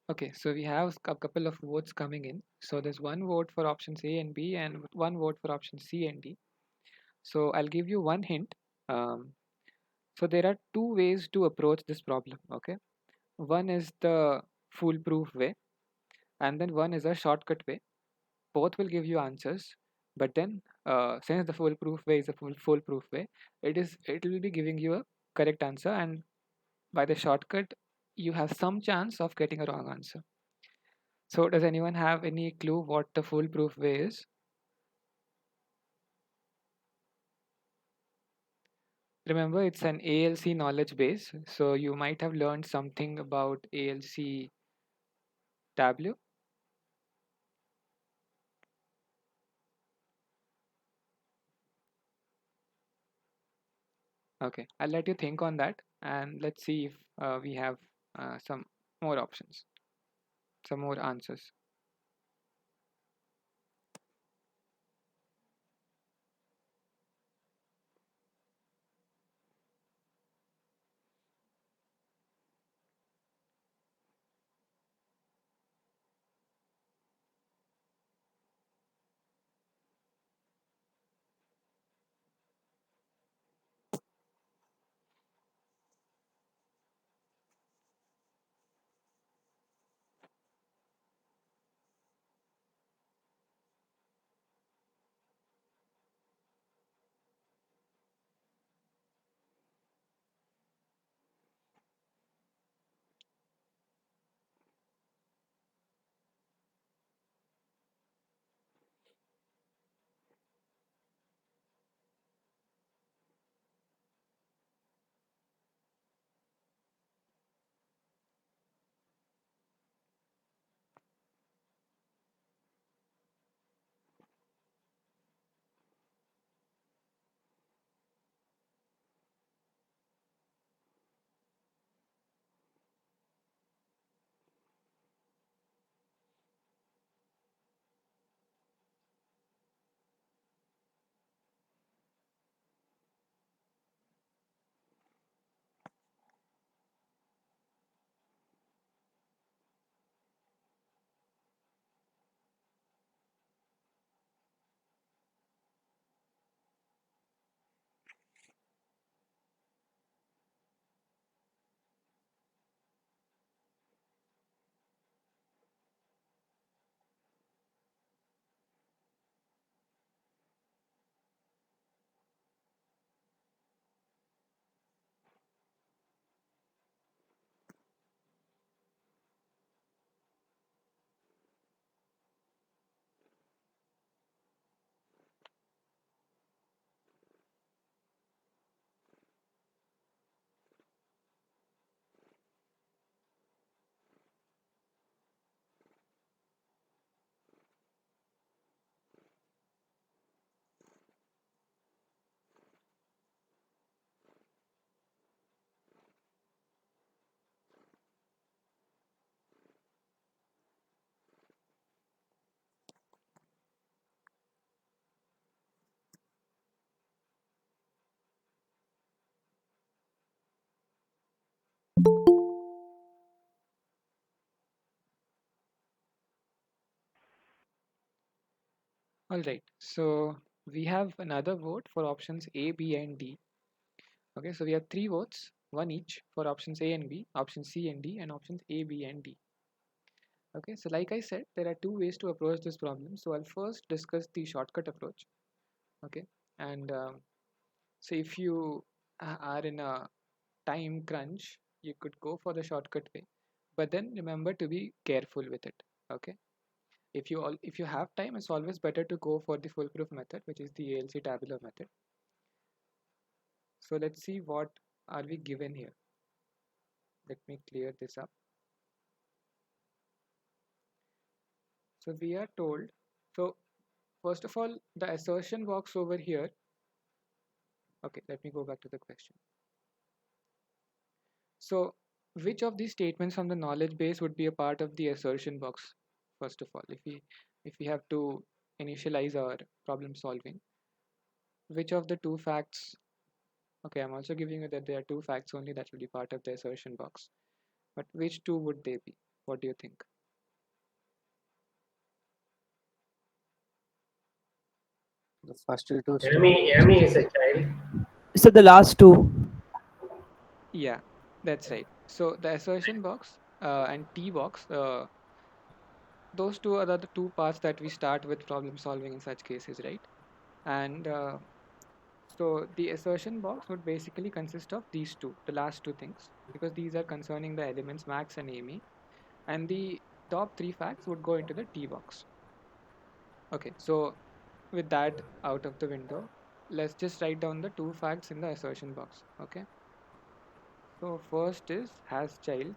Okay, so we have a couple of votes coming in. So there's one vote for options A and B, and one vote for options C and D. So I'll give you one hint. Um, so there are two ways to approach this problem. Okay, one is the foolproof way, and then one is a shortcut way. Both will give you answers, but then since the foolproof way is a foolproof way, it will be giving you a correct answer, and by the shortcut, you have some chance of getting a wrong answer. So does anyone have any clue what the foolproof way is? Remember, it's an ALC knowledge base, so you might have learned something about ALC Tableau. Okay, I'll let you think on that, and let's see if we have some more options, some more answers. All right, so we have another vote for options A, B, and D. Okay, so we have three votes, one each for options A and B, options C and D, and options A, B, and D. Okay, so like I said, there are two ways to approach this problem. So I'll first discuss the shortcut approach. Okay, and so if you are in a time crunch, you could go for the shortcut way, but then remember to be careful with it. Okay, if you have time, it's always better to go for the foolproof method, which is the ALC tabular method. So let's see what are we given here. Let me clear this up. So we are told, so first of all, the assertion box over here. Okay, let me go back to the question. So which of these statements from the knowledge base would be a part of the assertion box? First of all, if we have to initialize our problem solving, which of the two facts? Okay, I'm also giving you that there are two facts only that will be part of the assertion box. But which two would they be? What do you think? The first two Amy is a child. So the last two. Yeah, that's right. So the assertion box and T box, those two are the two parts that we start with problem solving in such cases, right? And so the assertion box would basically consist of these two, the last two things, because these are concerning the elements Max and Amy, and the top three facts would go into the T box. Okay, so with that out of the window, let's just write down the two facts in the assertion box. Okay, so first is has child.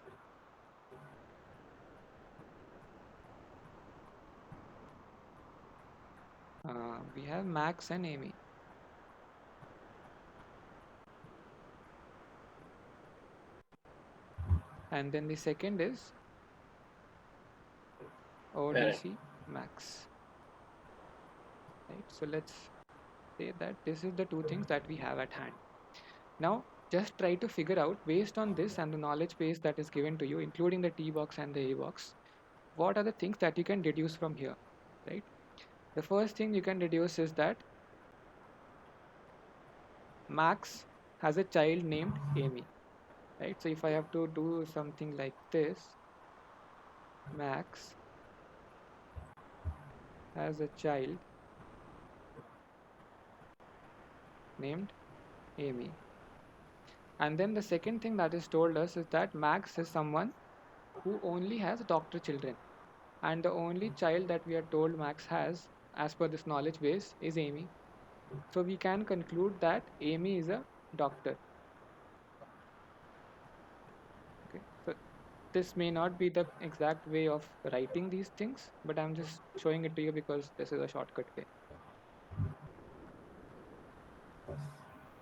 We have Max and Amy. And then the second is ODC Max. Right, so let's say that this is the two things that we have at hand. Now just try to figure out, based on this and the knowledge base that is given to you, including the T box and the A box, what are the things that you can deduce from here, right? The first thing you can deduce is that Max has a child named Amy, right? So if I have to do something like this, Max has a child named Amy. And then the second thing that is told us is that Max is someone who only has doctor children. And the only child that we are told Max has, as per this knowledge base, is Amy. So we can conclude that Amy is a doctor. Okay. So this may not be the exact way of writing these things, but I'm just showing it to you because this is a shortcut way.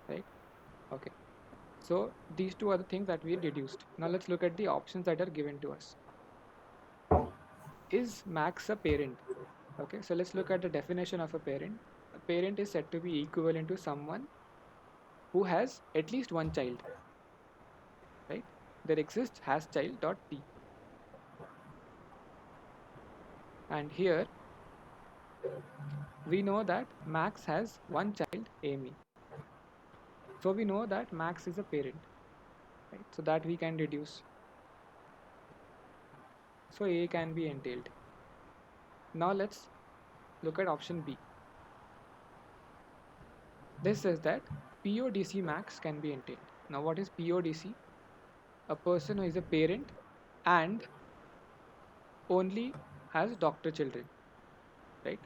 Right? Okay. So these two are the things that we deduced. Now let's look at the options that are given to us. Is Max a parent? Okay, so let's look at the definition of a parent. A parent is said to be equivalent to someone who has at least one child, right? There exists has child dot t. And here we know that Max has one child, Amy. So we know that Max is a parent, right? So that we can deduce. So A can be entailed. Now let's look at option B. This says that PODC Max can be entailed. Now what is PODC? A person who is a parent and only has doctor children, right?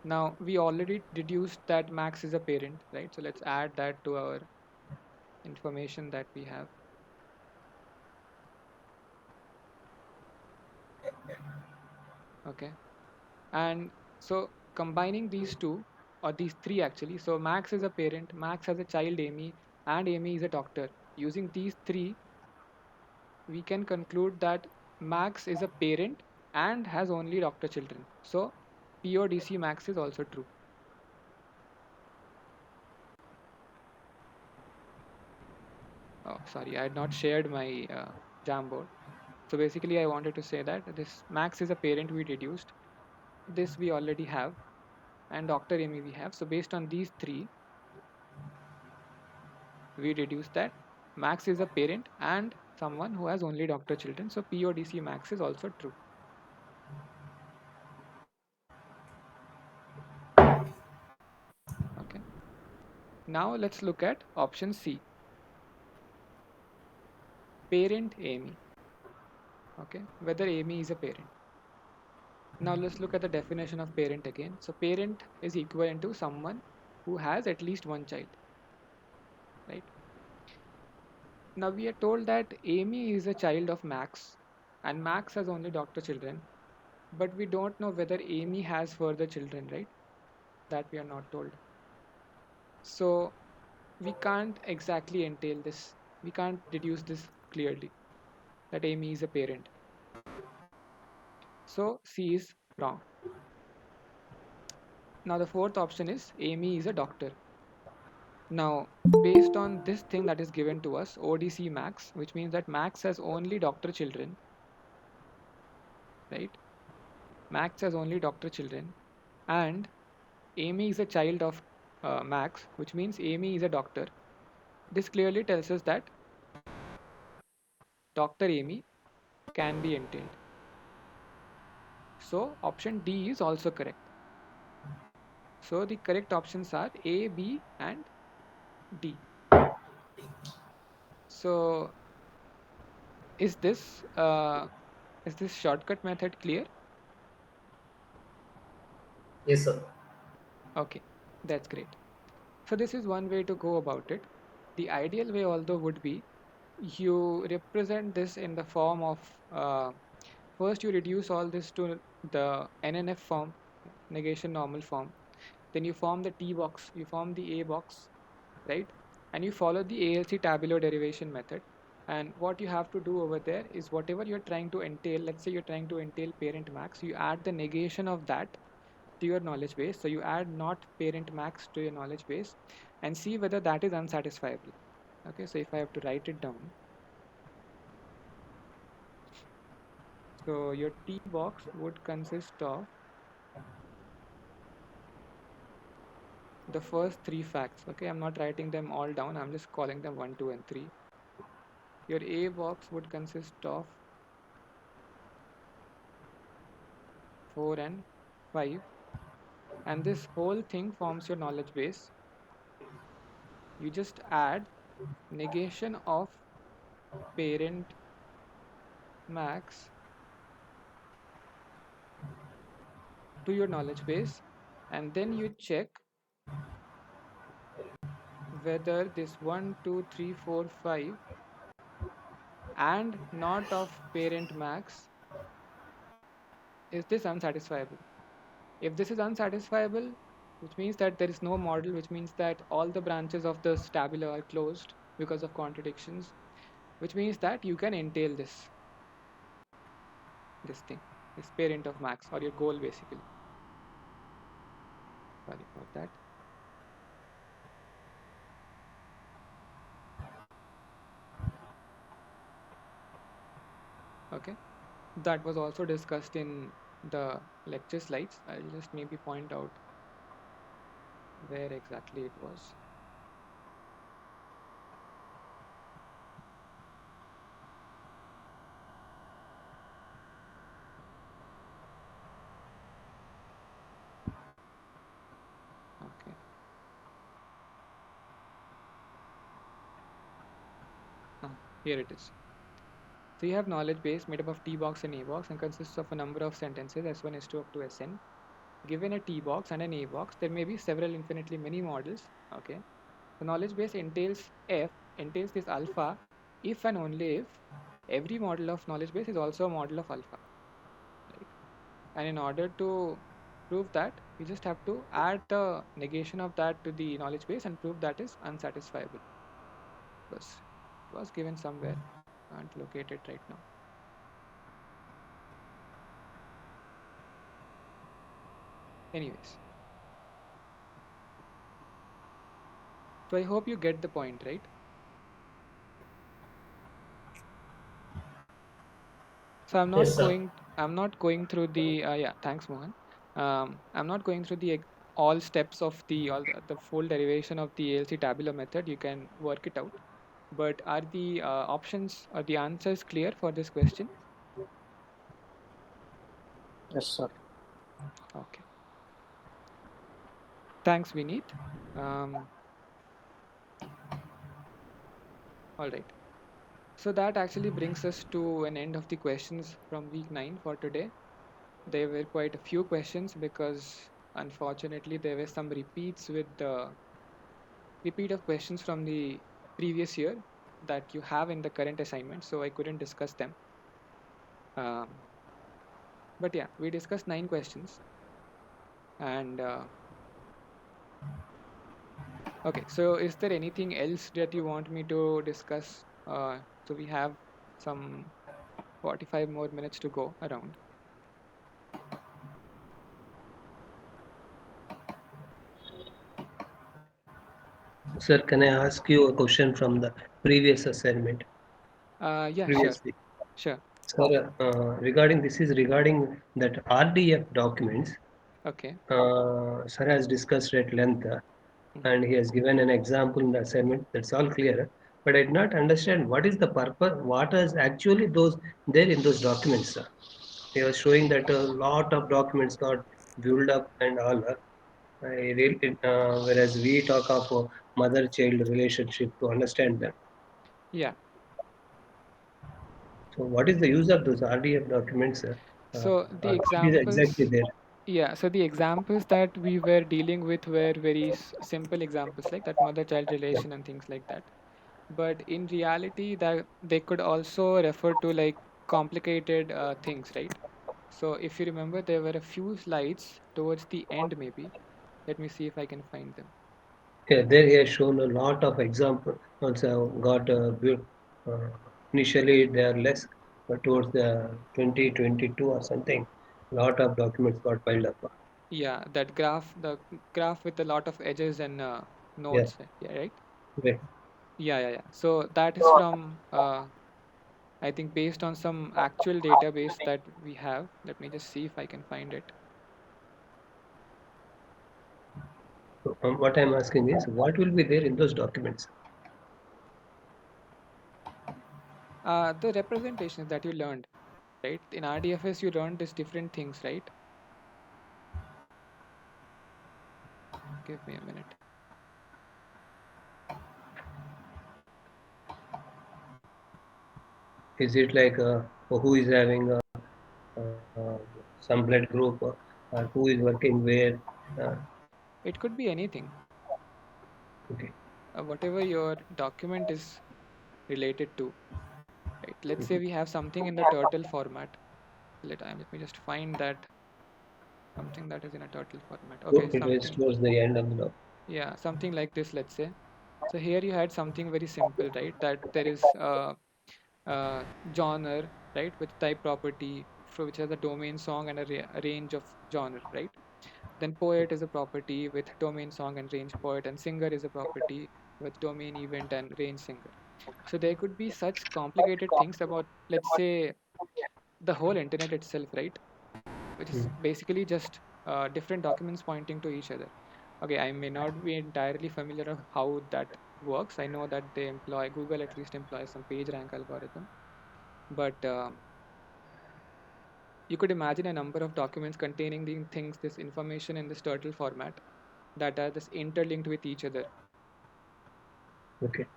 Now we already deduced that Max is a parent, right? So let's add that to our information that we have. Okay, and so combining these two, or these three actually, so Max is a parent, Max has a child Amy, and Amy is a doctor. Using these three, we can conclude that Max is a parent and has only doctor children. So PODC Max is also true. Oh, sorry, I had not shared my Jamboard. So basically, I wanted to say that this Max is a parent we deduced, this we already have, and Dr. Amy we have. So based on these three, we deduce that Max is a parent and someone who has only doctor children. So PODC Max is also true. Okay. Now let's look at option C, parent Amy. Okay, whether Amy is a parent. Now let's look at the definition of parent again. So parent is equivalent to someone who has at least one child, right? Now we are told that Amy is a child of Max and Max has only doctor children, but we don't know whether Amy has further children, right? That we are not told. So we can't exactly entail this. We can't deduce this clearly that Amy is a parent. So C is wrong. Now the fourth option is Amy is a doctor. Now, based on this thing that is given to us, ODC Max, which means that Max has only doctor children, right? Max has only doctor children, and Amy is a child of Max, which means Amy is a doctor. This clearly tells us that Dr. Amy can be entailed. So option D is also correct. So the correct options are A, B, and D. So is this shortcut method clear? Yes, sir. Okay, that's great. So this is one way to go about it. The ideal way, although, would be you represent this in the form of first you reduce all this to the NNF form, negation normal form. Then you form the T box, you form the A box, right? And you follow the ALC tabular derivation method. And what you have to do over there is whatever you're trying to entail, let's say you're trying to entail parent max, you add the negation of that to your knowledge base. So you add not parent max to your knowledge base and see whether that is unsatisfiable. Okay, so if I have to write it down, so your T box would consist of the first three facts. Okay, I'm not writing them all down, I'm just calling them 1, 2, and 3. Your A box would consist of 4 and 5, and this whole thing forms your knowledge base. You just add negation of parent max to your knowledge base, and then you check whether this 1, 2, 3, 4, 5 and not of parent max, is this unsatisfiable? If this is unsatisfiable, which means that there is no model, which means that all the branches of the tabula are closed because of contradictions, which means that you can entail this thing, this parent of max, or your goal basically. Sorry about that. Okay, that was also discussed in the lecture slides. I'll just maybe point out where exactly it was. Okay. Here it is. So you have knowledge base made up of T box and A box and consists of a number of sentences S1, S2 up to Sn. Given a T box and an A box, there may be several infinitely many models. Okay. The knowledge base entails this alpha if and only if every model of knowledge base is also a model of alpha. Right? And in order to prove that, you just have to add the negation of that to the knowledge base and prove that is unsatisfiable. Because it was given somewhere. Can't locate it right now. Anyways, so I hope you get the point, right? So I'm Yes, not sir. going through the yeah, thanks Mohan. I'm not going through the all steps of the full derivation of the ALC tabular method. You can work it out. But are the options or the answers clear for this question? Yes, sir. Okay. Thanks, Vineet. Um, all right. So that actually brings us to an end of the questions from week 9 for today. There were quite a few questions because unfortunately there were some repeats with the repeat of questions from the previous year that you have in the current assignment, so I couldn't discuss them. Um, but yeah, we discussed 9 questions, and okay. So is there anything else that you want me to discuss? So we have some 45 more minutes to go around. Sir, can I ask you a question from the previous assignment? Yeah, sure, Previously, sure. sir, regarding this is regarding that RDF documents. Okay. Sir has discussed at length, Hmm. and he has given an example in the assignment. That's all clear. But I did not understand what is the purpose, what is actually those there in those documents, sir. He was showing that a lot of documents got built up and all. Whereas we talk of mother-child relationship to understand them. Yeah. So, what is the use of those RDF documents, sir? So the What is exactly examples, there? yeah, so the examples that we were dealing with were very simple examples like that mother-child Yeah. relation and things like that. But in reality, that they could also refer to like complicated things, right? So if you remember, there were a few slides towards the end, maybe. Let me see if I can find them. Yeah, there he has shown a lot of example. Also got uh, initially they are less, but towards the 2022 or something, lot of documents got piled up. Yeah, that graph, the graph with a lot of edges and Yeah, nodes, yeah, right? right. Yeah, yeah, yeah. So that is from I think based on some actual database that we have. Let me just see if I can find it. So, what I'm asking is, what will be there in those documents? The representations that you learned, right? In RDFS, you learned these different things, right? Give me a minute. Is it like who is having uh, some blood group, or who is working where? Uh, It could be anything, okay. whatever your document is related to, right? Let's say we have something in the turtle format. Let me just find that something that is in a turtle format. Okay, So it is something, towards the end of the doc. yeah, something like this, let's say. So here you had something very simple, right? That there is genre, right, with type property for which has a domain song and a range of genre, right? Then poet is a property with domain song and range poet, and singer is a property with domain event and range singer. So there could be such complicated things about, let's say, the whole internet itself, right? Which is Mm. basically just different documents pointing to each other. Okay, I may not be entirely familiar of how that works. I know that they employ Google at least employs some page rank algorithm, but you could imagine a number of documents containing the things, this information in this turtle format that are just interlinked with each other. Okay.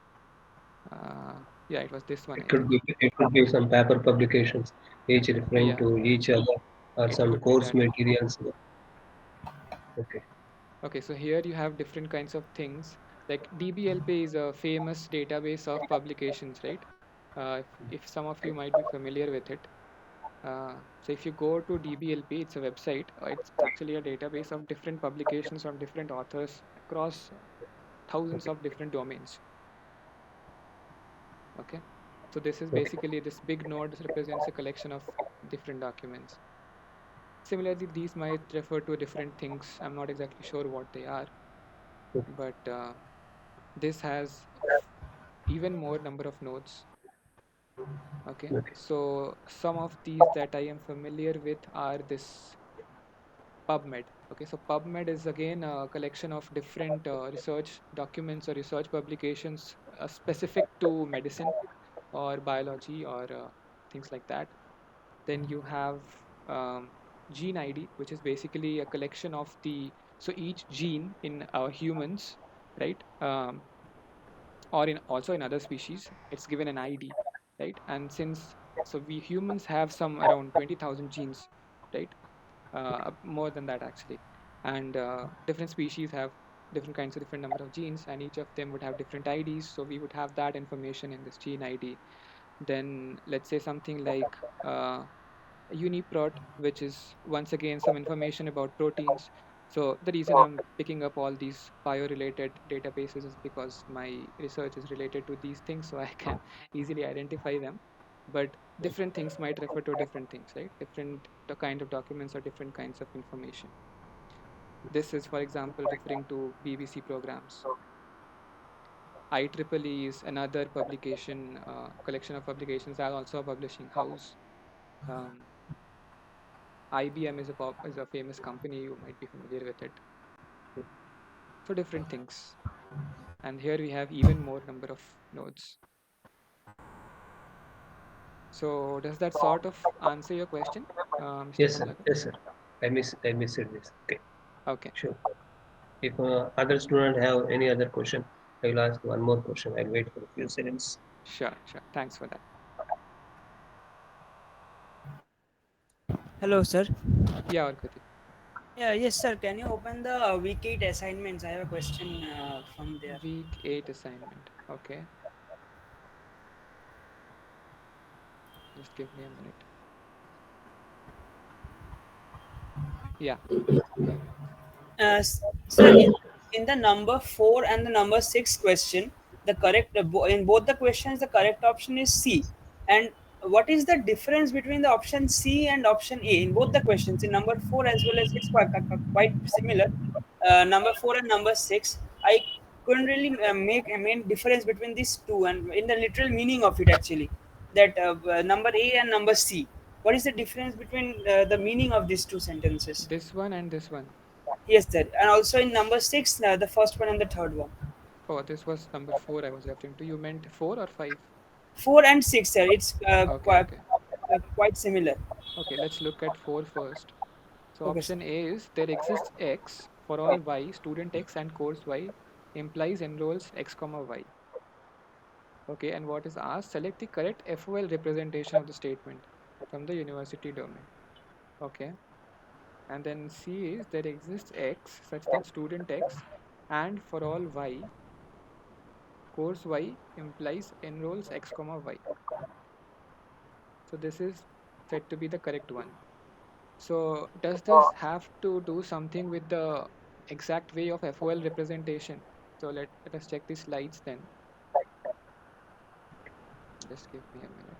Yeah, it was this one, I It could think. be some paper publications, each referring Yeah, to each other, or it some could be course that. materials. Okay. Okay, so here you have different kinds of things. Like DBLP is a famous database of publications, right? If some of you might be familiar with it. So if you go to DBLP, it's a website. It's actually a database of different publications from different authors across thousands Okay. of different domains. Okay, so this is Okay. basically this big node represents a collection of different documents. Similarly, these might refer to different things. I'm not exactly sure what they are, Okay. but this has even more number of nodes. Okay, Okay. so some of these that I am familiar with are this. PubMed. Okay, so PubMed is again a collection of different research documents or research publications specific to medicine or biology or things like that. Then you have um, gene ID, which is basically a collection of the, so each gene in humans, right? Or in also in other species, it's given an ID, right? And since, so we humans have some around 20,000 genes, right? More than that actually. And different species have different kinds of different number of genes, and each of them would have different IDs. So we would have that information in this gene ID. Then let's say something like UniProt, which is once again some information about proteins. So the reason I'm picking up all these bio-related databases is because my research is related to these things, so I can easily identify them. But different things might refer to different things, right? Different the kind of documents or different kinds of information. This is, for example, referring to BBC programs. IEEE is another publication, collection of publications that also a publishing house. Um, IBM is is a famous company. You might be familiar with it. So different things. And here we have even more number of nodes. So does that sort of answer your question, Mr. Yes, sir. Kamlakar? Yes, sir. I missed this. Okay, Okay, sure. If others do not have any other question, I will ask one more question. I'll wait for a few seconds. sure, sure. Thanks for that. Hello, sir. Yeah, Orkati. Yeah, yes, sir. Can you open the week 8 assignments? I have a question from there. Week 8 assignment. Okay, just give me a minute. Yeah, Sir, in the number 4 and the number 6 question, the correct in both the questions, the correct option is C. And what is the difference between the option C and option A in both the questions? In number 4 as well as it's quite similar. Number 4 and number 6, I couldn't really make a main difference between these two and in the literal meaning of it actually. That number A and number C. What is the difference between the meaning of these two sentences? this one and this one. Yes, sir. And also in number 6, the first one and the third one. Oh, this was number 4 I was referring to. You meant 4 or 5? 4 and 6, sir. It's Okay, okay. quite similar. Okay, let's look at 4 first. So Okay, sir. option A is there exists X for all Y, student X and course Y implies enrolls X comma Y. Okay, and what is asked? Select the correct FOL representation of the statement from the university domain. Okay, and then C is there exists X such that student X and for all Y, course Y implies enrolls X comma Y. So this is said to be the correct one. So does this have to do something with the exact way of FOL representation? So let us check the slides then. Just give me a minute.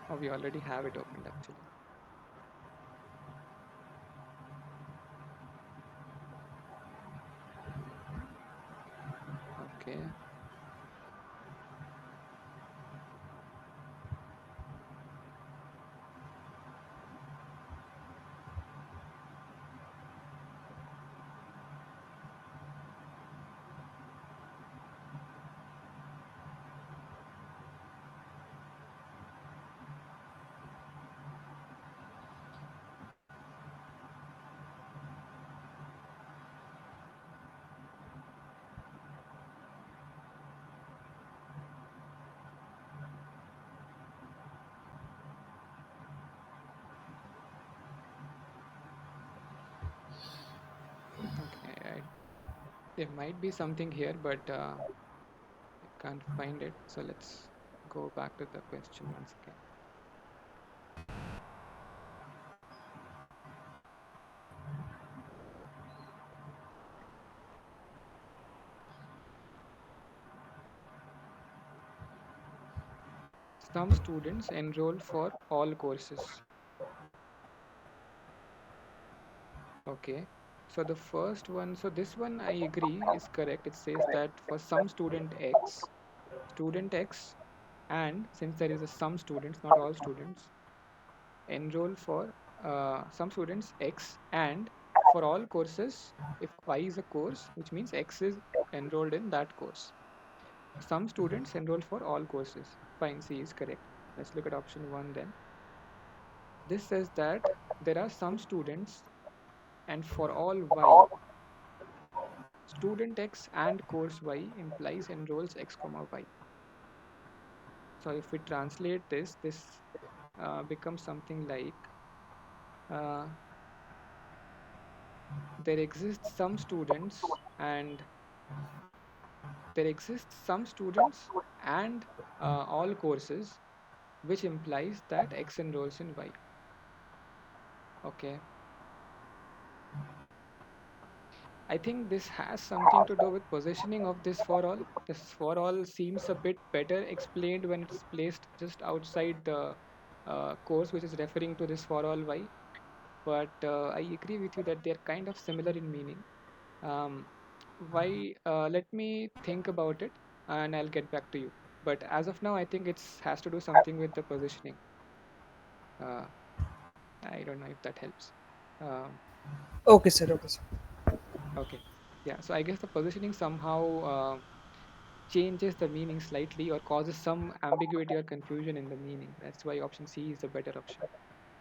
Oh, we already have it opened actually. Okay. Okay. There might be something here, but I can't find it. So let's go back to the question once again. Some students enroll for all courses. Okay. So the first one, so this one I agree is correct. It says that for some student X and since there is a some students, not all students, enroll for some students X, and for all courses, if Y is a course, which means X is enrolled in that course. Some students enroll for all courses. Fine, C is correct. Let's look at option 1 then. This says that there are some students, and for all Y, student X and course Y implies enrolls X comma Y. So if we translate this becomes something like uh, there exists some students and there exists some students and all courses, which implies that X enrolls in Y. Okay. I think this has something to do with positioning of this for all. This for all seems a bit better explained when it's placed just outside the course, which is referring to this for all Y. But I agree with you that they're kind of similar in meaning. Um, why? Let me think about it, and I'll get back to you. But as of now, I think it's has to do something with the positioning. Uh, I don't know if that helps. Um, Okay, sir. Okay, sir. okay, yeah. So I guess the positioning somehow changes the meaning slightly or causes some ambiguity or confusion in the meaning. That's why option C is the better option.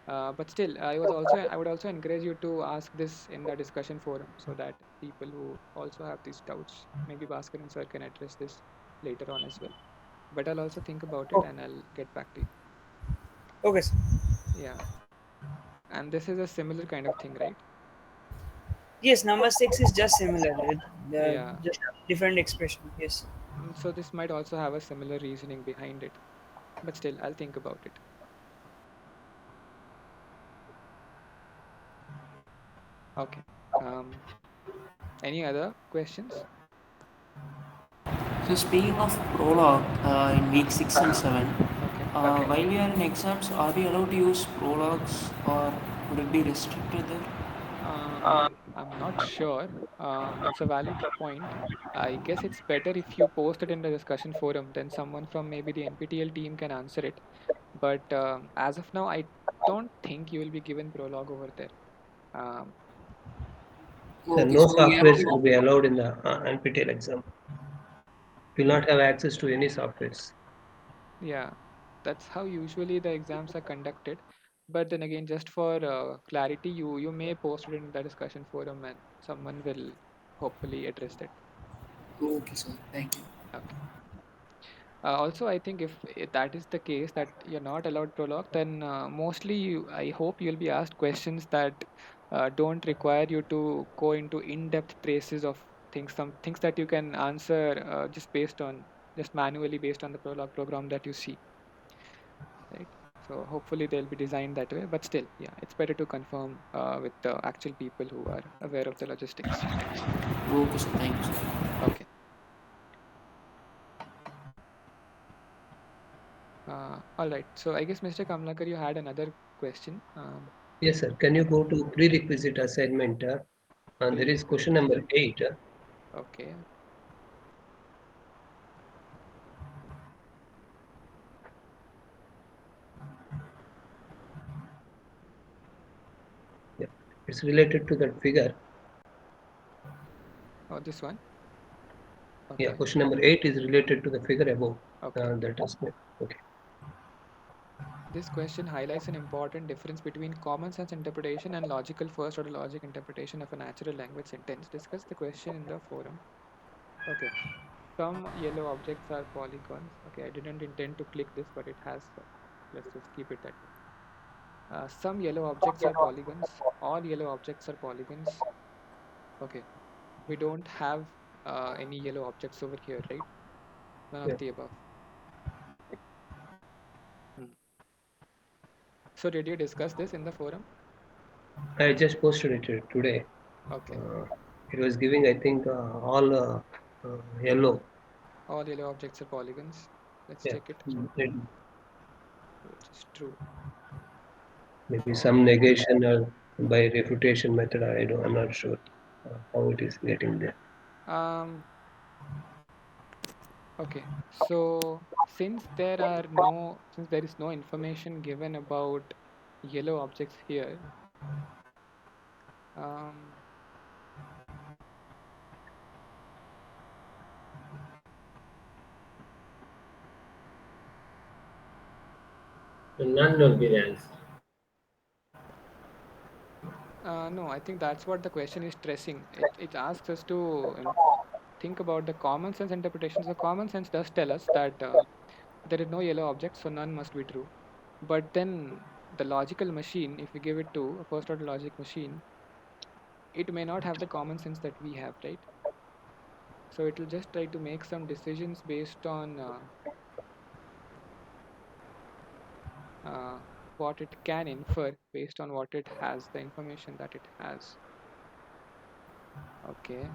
But still, I would also encourage you to ask this in the discussion forum so that people who also have these doubts, maybe Bhaskar and sir can address this later on as well. But I'll also think about it Oh, and I'll get back to you. okay, sir. Yeah, and this is a similar kind of thing, right? Yes, number six is just similar. Yeah. Just different expression. Yes. So this might also have a similar reasoning behind it, but still, I'll think about it. Okay. Um, any other questions? So speaking of prologue in week 6 and 7, Okay. while we are in exams, are we allowed to use prologues or would it be restricted there? I'm not sure. It's a valid point. I guess it's better if you post it in the discussion forum, then someone from maybe the NPTEL team can answer it. But as of now, I don't think you will be given prologue over there. Um, So Okay, no so we are softwares will be allowed in the NPTEL exam. You'll not have access to any softwares. yeah, that's how usually the exams are conducted. But then again, just for clarity, you may post it in the discussion forum, and someone will hopefully address it. okay, sir. Thank you. Okay. Also, I think if that is the case that you're not allowed prologue, then mostly I hope you'll be asked questions that don't require you to go into in-depth traces of things, some things that you can answer just manually based on the prologue program that you see, right? So hopefully they'll be designed that way. But still, yeah, it's better to confirm with the actual people who are aware of the logistics. Okay, sir. Thank you, sir. Okay. All right. So I guess Mr. Kamlakar, you had another question. Yes, sir. Can you go to prerequisite assignment? And there is question number Prerequisite. 8. Okay. Yeah. It's related to that figure. Oh, this one. Yeah, Okay. question number 8 is related to the figure above. Okay. That is okay. This question highlights an important difference between common sense interpretation and logical first order logic interpretation of a natural language sentence. Discuss the question in the forum. Okay. Some yellow objects are polygons. Okay, I didn't intend to click this, but it has. So let's just keep it that way. Some yellow objects are polygons. All yellow objects are polygons. Okay. We don't have any yellow objects over here, right? None of Yeah. the above. Hmm. So did you discuss this in the forum? I just posted it today. Okay. Uh, it was giving, I think, all yellow. All yellow objects are polygons. Let's Yeah. check it, which is true. Maybe some negation or by refutation method. I'm not sure how it is getting there. Um, Okay, so since there is no information given about yellow objects here, um, None will be the answer. no, I think that's what the question is stressing. It asks us to think about the common sense interpretation. So common sense does tell us that there is no yellow object, so none must be true. But then the logical machine, if we give it to a first order logic machine, it may not have the common sense that we have, right? So it will just try to make some decisions based on uh, what it can infer based on what it has, the information that it has. Okay.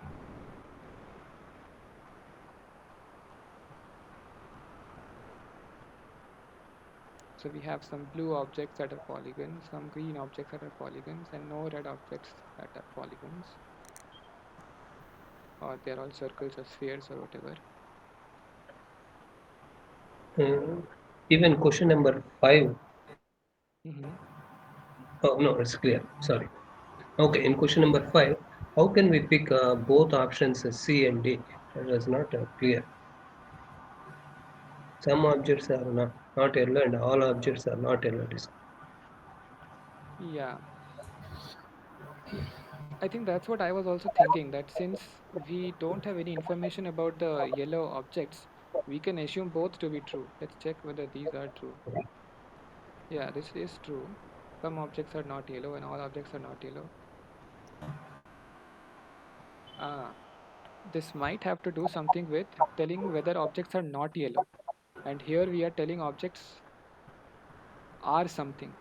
So we have some blue objects that are polygons, some green objects that are polygons, and no red objects that are polygons, or they're all circles or spheres or whatever. Uh, Even question number 5. Hmm. Oh, no, it's clear. Sorry. Okay, in question number 5, how can we pick both options C and D? That was not clear. Some objects are not yellow and all objects are not yellow. Yeah, I think that's what I was also thinking, that since we don't have any information about the yellow objects, we can assume both to be true. Let's check whether these are true. Yeah, this is true. Some objects are not yellow and all objects are not yellow. Ah, this might have to do something with telling whether objects are not yellow. And here we are telling objects are something.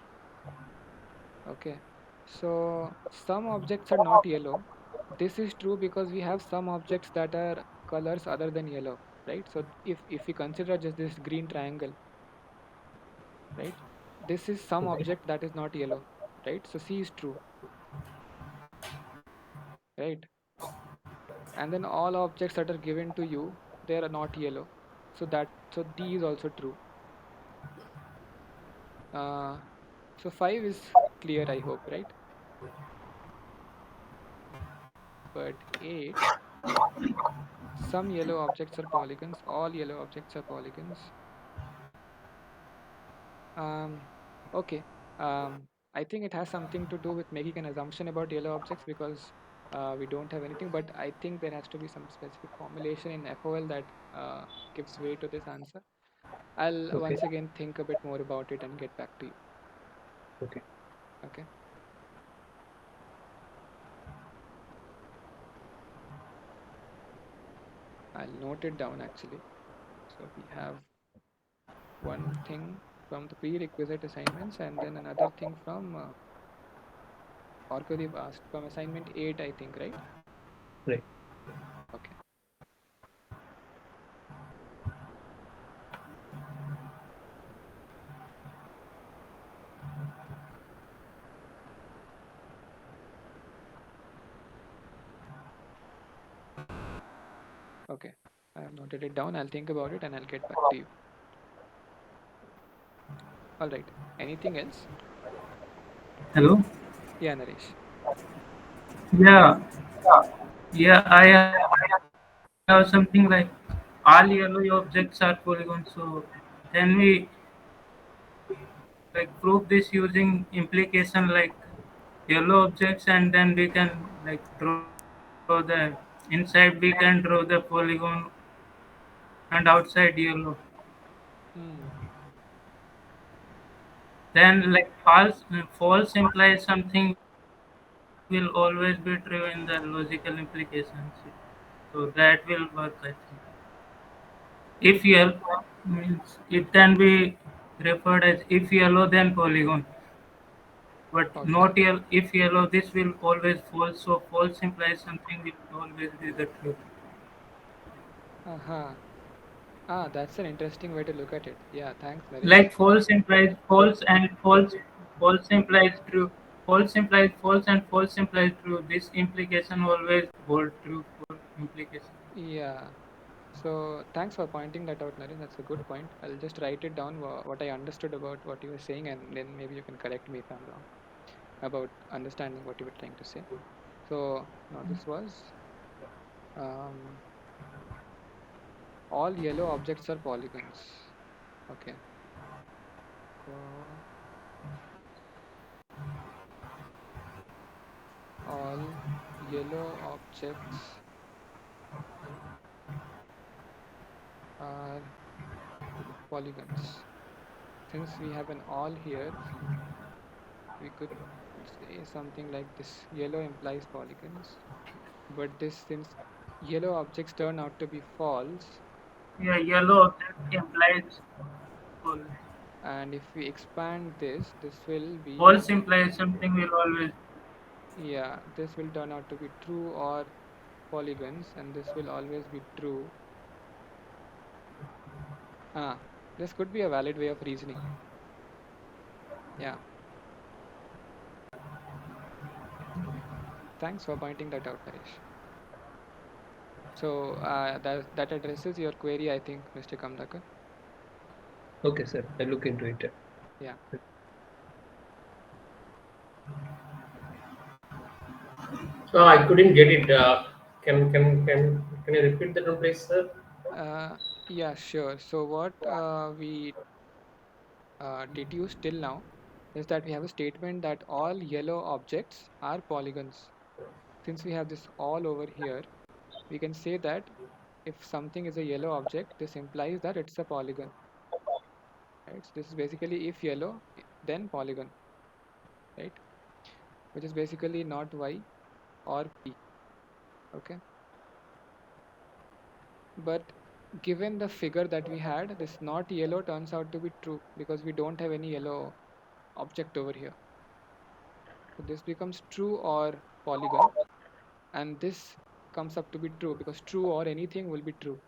Okay. So some objects are not yellow. This is true because we have some objects that are colors other than yellow, right? So if we consider just this green triangle, right? This is some Okay. object that is not yellow, right? So C is true, right? And then all objects that are given to you, they are not yellow. So D is also true. Uh, so 5 is clear, I hope, right? But 8, some yellow objects are polygons, all yellow objects are polygons. Um, okay. I think it has something to do with making an assumption about yellow objects because we don't have anything, but I think there has to be some specific formulation in FOL that gives way to this answer. I'll Okay. once again think a bit more about it and get back to you. Okay. Okay. I'll note it down actually. So we have one thing from the prerequisite assignments and then another thing from Orkadeep asked from assignment 8, I think, right? Right. Okay. Okay. I have noted it down. I'll think about it and I'll get back to you. All right. Anything else? Hello? Yeah, Naresh. Yeah, yeah, I have something like all yellow objects are polygons. So can we like prove this using implication like yellow objects, and then we can like draw the inside we can draw the polygon and outside yellow. Hmm. Then like false implies something will always be true in the logical implications. So that will work, I think. If yellow means it can be referred as if yellow then polygon, but not Okay. yellow. If yellow, this will always false. So false implies something will always be the truth. Uh-huh. Ah, that's an interesting way to look at it. Yeah, thanks, Like Naresh. false implies false and false. False implies true. False implies false and false implies true. This implication always hold true for implication. Yeah. So thanks for pointing that out, Naren. That's a good point. I'll just write it down what I understood about what you were saying, and then maybe you can correct me if I'm wrong about understanding what you were trying to say. So now this was um, all yellow objects are polygons. Okay. So all yellow objects are polygons. Since we have an all here, we could say something like this. Yellow implies polygons, but this since yellow objects turn out to be false, Yeah, yellow object implies false. and if we expand this, this will be, False implies something will always. yeah, this will turn out to be true or polygons, and this will always be true. Ah, this could be a valid way of reasoning. Yeah, thanks for pointing that out, Naresh. So that addresses your query, I think, Mr. Kamlakar. Okay, sir. I look into it. Yeah. I couldn't get it. Can you repeat that one, please, sir? Uh, yeah, sure. So what we deduced till now is that we have a statement that all yellow objects are polygons. Since we have this all over here, we can say that if something is a yellow object, this implies that it's a polygon, right? So this is basically if yellow, then polygon, right? Which is basically not Y or P, okay? But given the figure that we had, this not yellow turns out to be true because we don't have any yellow object over here. So this becomes true or polygon, and this comes up to be true because true or anything will be true.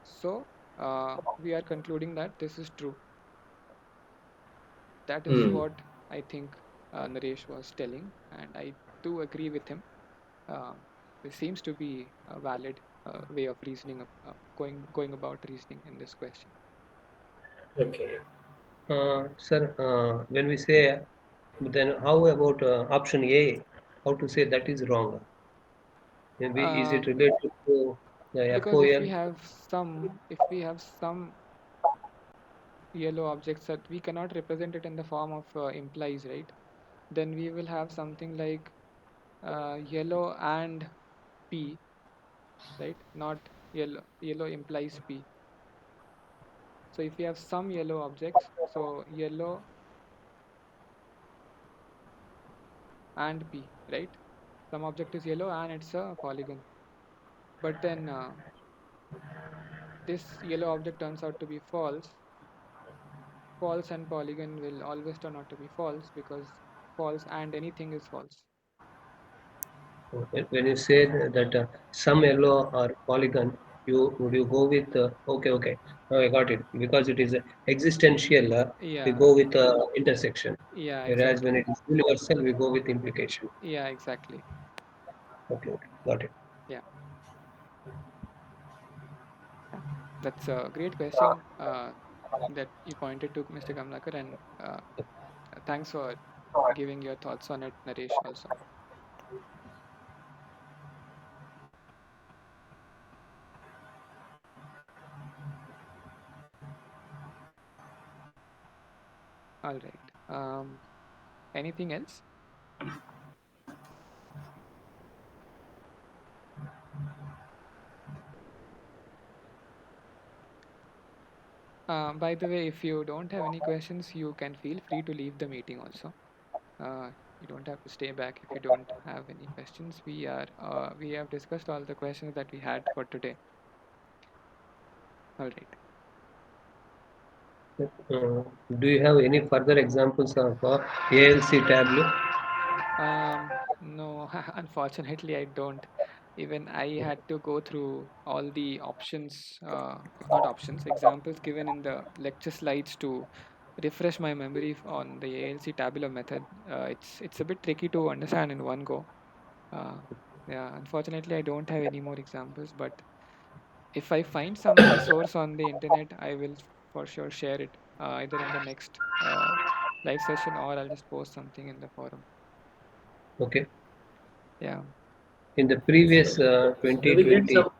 So we are concluding that this is true. That is Hmm. what I think Naresh was telling, and I do agree with him. Uh, this seems to be a valid way of reasoning, going about reasoning in this question. Okay. Sir, when we say, then how about option A? How to say that is wrong? Maybe is it Um, related to the because FOL? if we have some yellow objects that we cannot represent it in the form of implies, right? Then we will have something like yellow and P, right? Not yellow implies P. So if we have some yellow objects, so yellow and P, right? Some object is yellow and it's a polygon. But then this yellow object turns out to be false. False and polygon will always turn out to be false because false and anything is false. When you say that some yellow or polygon, you would you go with okay, now I got it, because it is existential. We Yeah, go with intersection, yeah, whereas when exactly. it is universal, we go with implication. Yeah, exactly. Okay, got it. Yeah, yeah. That's a great question that you pointed to, Mr. Kamlakar, and thanks for giving your thoughts on it, Naresh, also. All right. Anything else? By the way, if you don't have any questions, you can feel free to leave the meeting also. Uh, you don't have to stay back if you don't have any questions. We have discussed all the questions that we had for today. All right. Do you have any further examples of ALC tableau? No, unfortunately, I don't. Even I had to go through all the options, not options, examples given in the lecture slides to refresh my memory on the ALC tabular method. It's a bit tricky to understand in one go. Uh, Yeah, unfortunately, I don't have any more examples, but if I find some resource on the internet, I will for sure share it either in the next live session or I'll just post something in the forum. Okay. Yeah. In the So, previous so do we get 2020, some?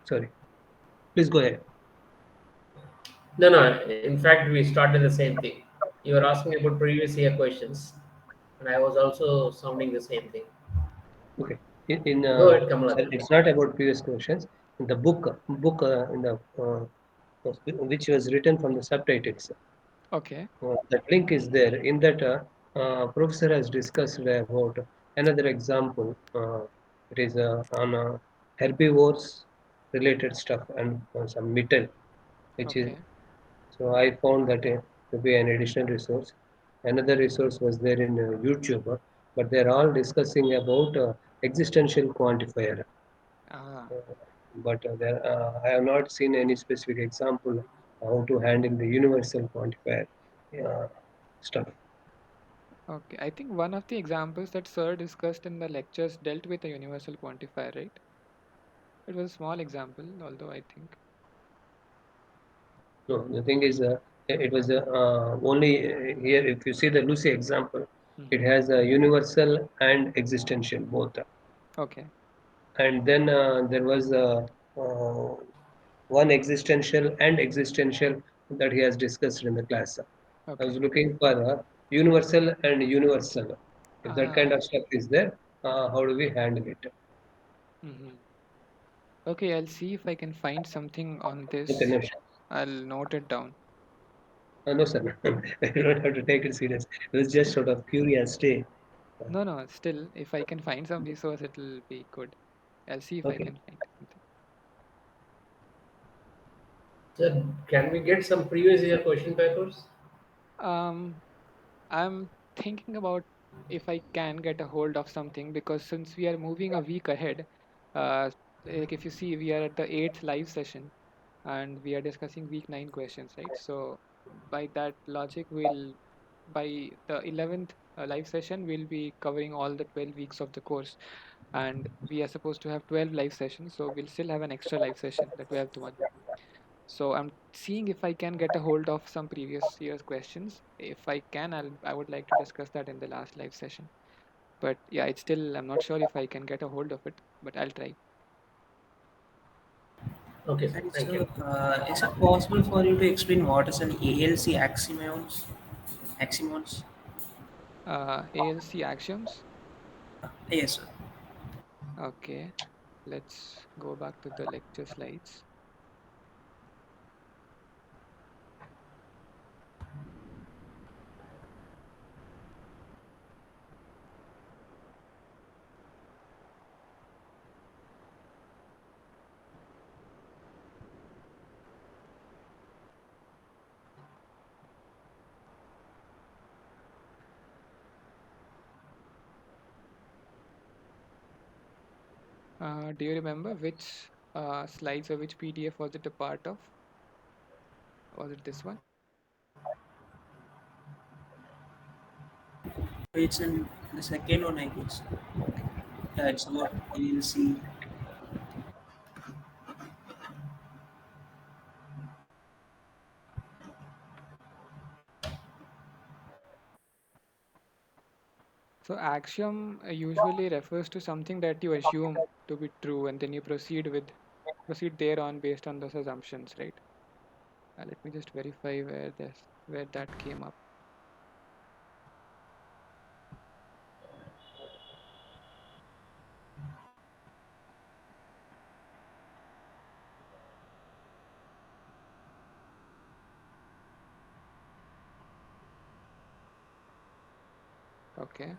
sorry, please go ahead. No, no. In fact, we started the same thing. You were asking about previous year questions, and I was also sounding the same thing. Okay. In Go ahead, Kamala. it's not about previous questions. In the book in the which was written from the subtitles. Okay. That link is there. In that, professor has discussed about another example. It is on herbivores related stuff and some metal, which is Okay. so I found that to be an additional resource. Another resource was there in YouTube, but they're all discussing about existential quantifier. Ah. Uh, but I have not seen any specific example how to handle the universal quantifier uh, stuff. Okay. I think one of the examples that Sir discussed in the lectures dealt with a universal quantifier, right? It was a small example, although I think. No, the thing is, it was only here. If you see the Lucy example, it Hmm. has a universal and existential both. Okay. And then there was one existential and existential that he has discussed in the class. I was Okay. looking for universal and universal. If that kind Ah. of stuff is there, how do we handle it? Hmm. Okay. I'll see if I can find something on Okay, this. no, I'll note it down. no, sir. You don't have to take it serious. It was just sort of curiosity. Uh, No, no. Still, if I can find some resource, it'll be good. I'll see if I okay. can find something. So, can we get some previous year question papers? Um, I'm thinking about if I can get a hold of something because since we are moving a week ahead, uh, like if you see, we are at the eighth live session and we are discussing week 9 questions, right? So by that logic, by the 11th live session, we'll be covering all the 12 weeks of the course, and we are supposed to have 12 live sessions, so we'll still have an extra live session, the 12th one. So I'm seeing if I can get a hold of some previous year's questions. If I can, I would like to discuss that in the last live session. But yeah, it's still I'm not sure if I can get a hold of it, but I'll try. Okay, sir. And Thank so, you. is it possible for you to explain what is an ALC axioms? Axioms? ALC axioms. Yes, sir. Okay, let's go back to the lecture slides. Do you remember which slides or which PDF was it a part of? Was it this one? It's in the second one, I guess. Okay. Yeah, it's about ALC. So axiom usually refers to something that you assume to be true and then you proceed thereon based on those assumptions, right? Let me just verify where that came up. Okay.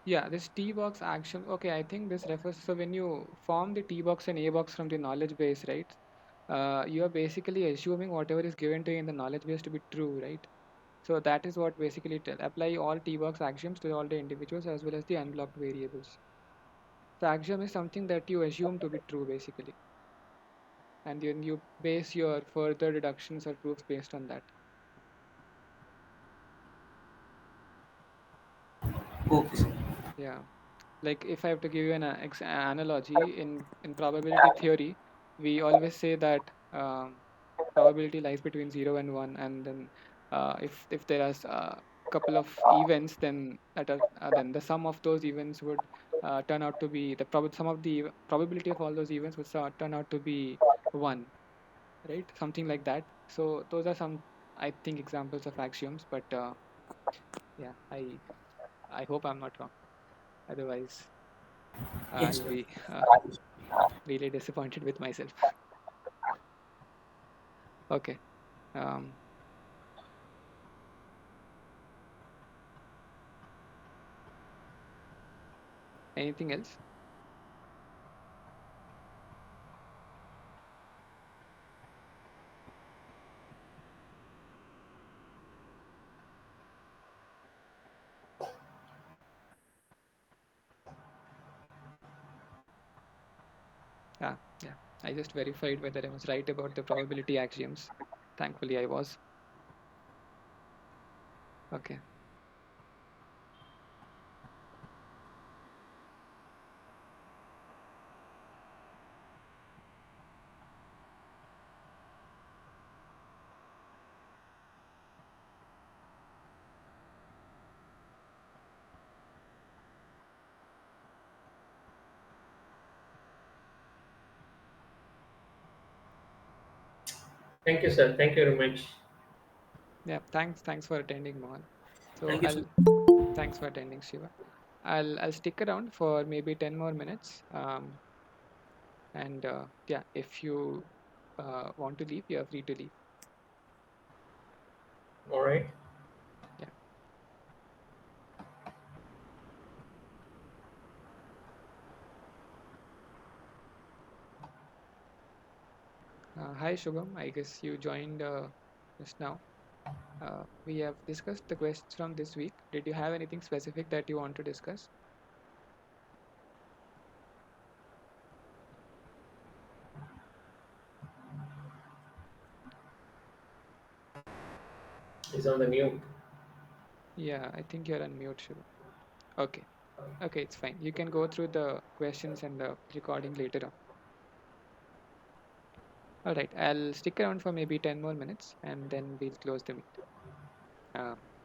Yeah, this T box action. Okay, I think this refers. So when you form the T box and A box from the knowledge base, right? You are basically assuming whatever is given to you in the knowledge base to be true, right? So that is what basically apply all T box axioms to all the individuals as well as the unblocked variables. So axiom is something that you assume to be true basically, and then you base your further deductions or proofs based on that. Okay, sir. Yeah. Like if I have to give you an analogy in probability theory, we always say that probability lies between 0 and 1, and then if there are a couple of events, then then the sum of those events would turn out to be sum of the probability of all those events would turn out to be 1, right? Something like that. So those are some, I think, examples of axioms. But yeah, I hope I'm not wrong. Otherwise, Yes, I'll sir. be really disappointed with myself. Okay. Um, Anything else? Ah, yeah. I just verified whether I was right about the probability axioms. Thankfully, I was. Okay. Thank you, sir. Thank you very much. Yeah. Thanks for attending, Mohan. So Thank you, I'll sir. Thanks for attending, Shiva. I'll stick around for maybe 10 more minutes. And yeah, if you want to leave, you're free to leave. All right. Yeah. Hi, Shubham. I guess you joined just now. We have discussed the questions from this week. Did you have anything specific that you want to discuss? He's on the mute. Yeah, I think you're on mute, Shubham. Okay. Okay, it's fine. You can go through the questions and the recording later on. All right, I'll stick around for maybe 10 more minutes and then we'll close the meet.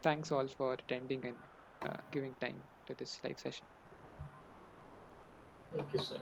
Thanks all for attending and giving time to this live session. Thank you, sir.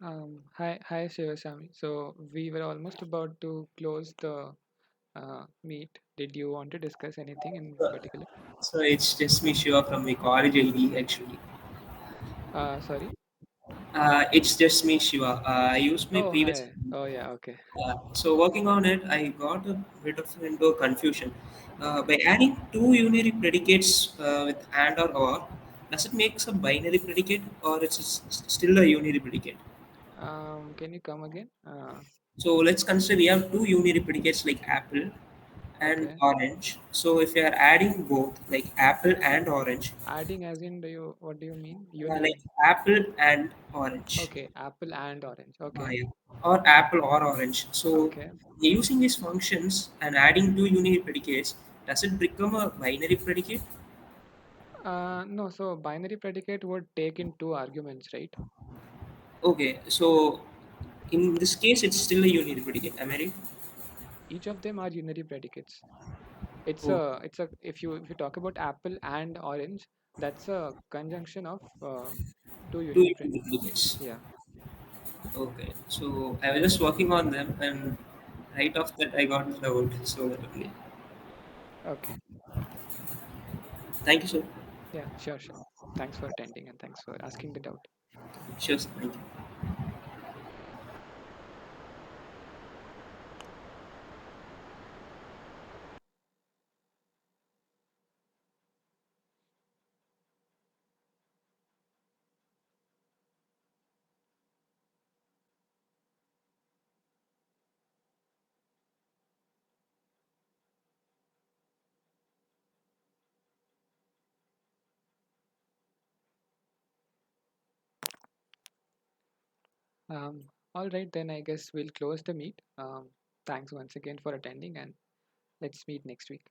Hi, Shivasami. So we were almost about to close the meet. Did you want to discuss anything in So, particular? so it's just me, Shiva, from my college ID actually. Sorry. It's just me, Shiva. I used my Oh, previous. hi. Oh, yeah. Okay. So working on it, I got a bit of into a confusion. By adding two unary predicates with and or, does it make a binary predicate or it's still a unary predicate? Can you come again? So let's consider we have two unary predicates like apple and Okay. orange. So if you are adding both like apple and orange, Adding as in, what do you mean? like Unary. apple and orange, Okay. Apple and orange. Okay. yeah, or apple or orange. So Okay. using these functions and adding two unary predicates, does it become a binary predicate? No, so binary predicate would take in two arguments, right? Okay, so in this case, it's still a unary predicate. Am I right? Each of them are unary predicates. Oh, If you talk about apple and orange, that's a conjunction of two two unary unary predicates. predicates. Yeah. Okay, so I was just working on them, and right off that I got the doubt. So okay, Okay. thank you, sir. Yeah, sure, sure. Thanks for attending and thanks for asking the doubt. Sure, sir. Thank you. All right, then I guess we'll close the meet. Thanks once again for attending and let's meet next week.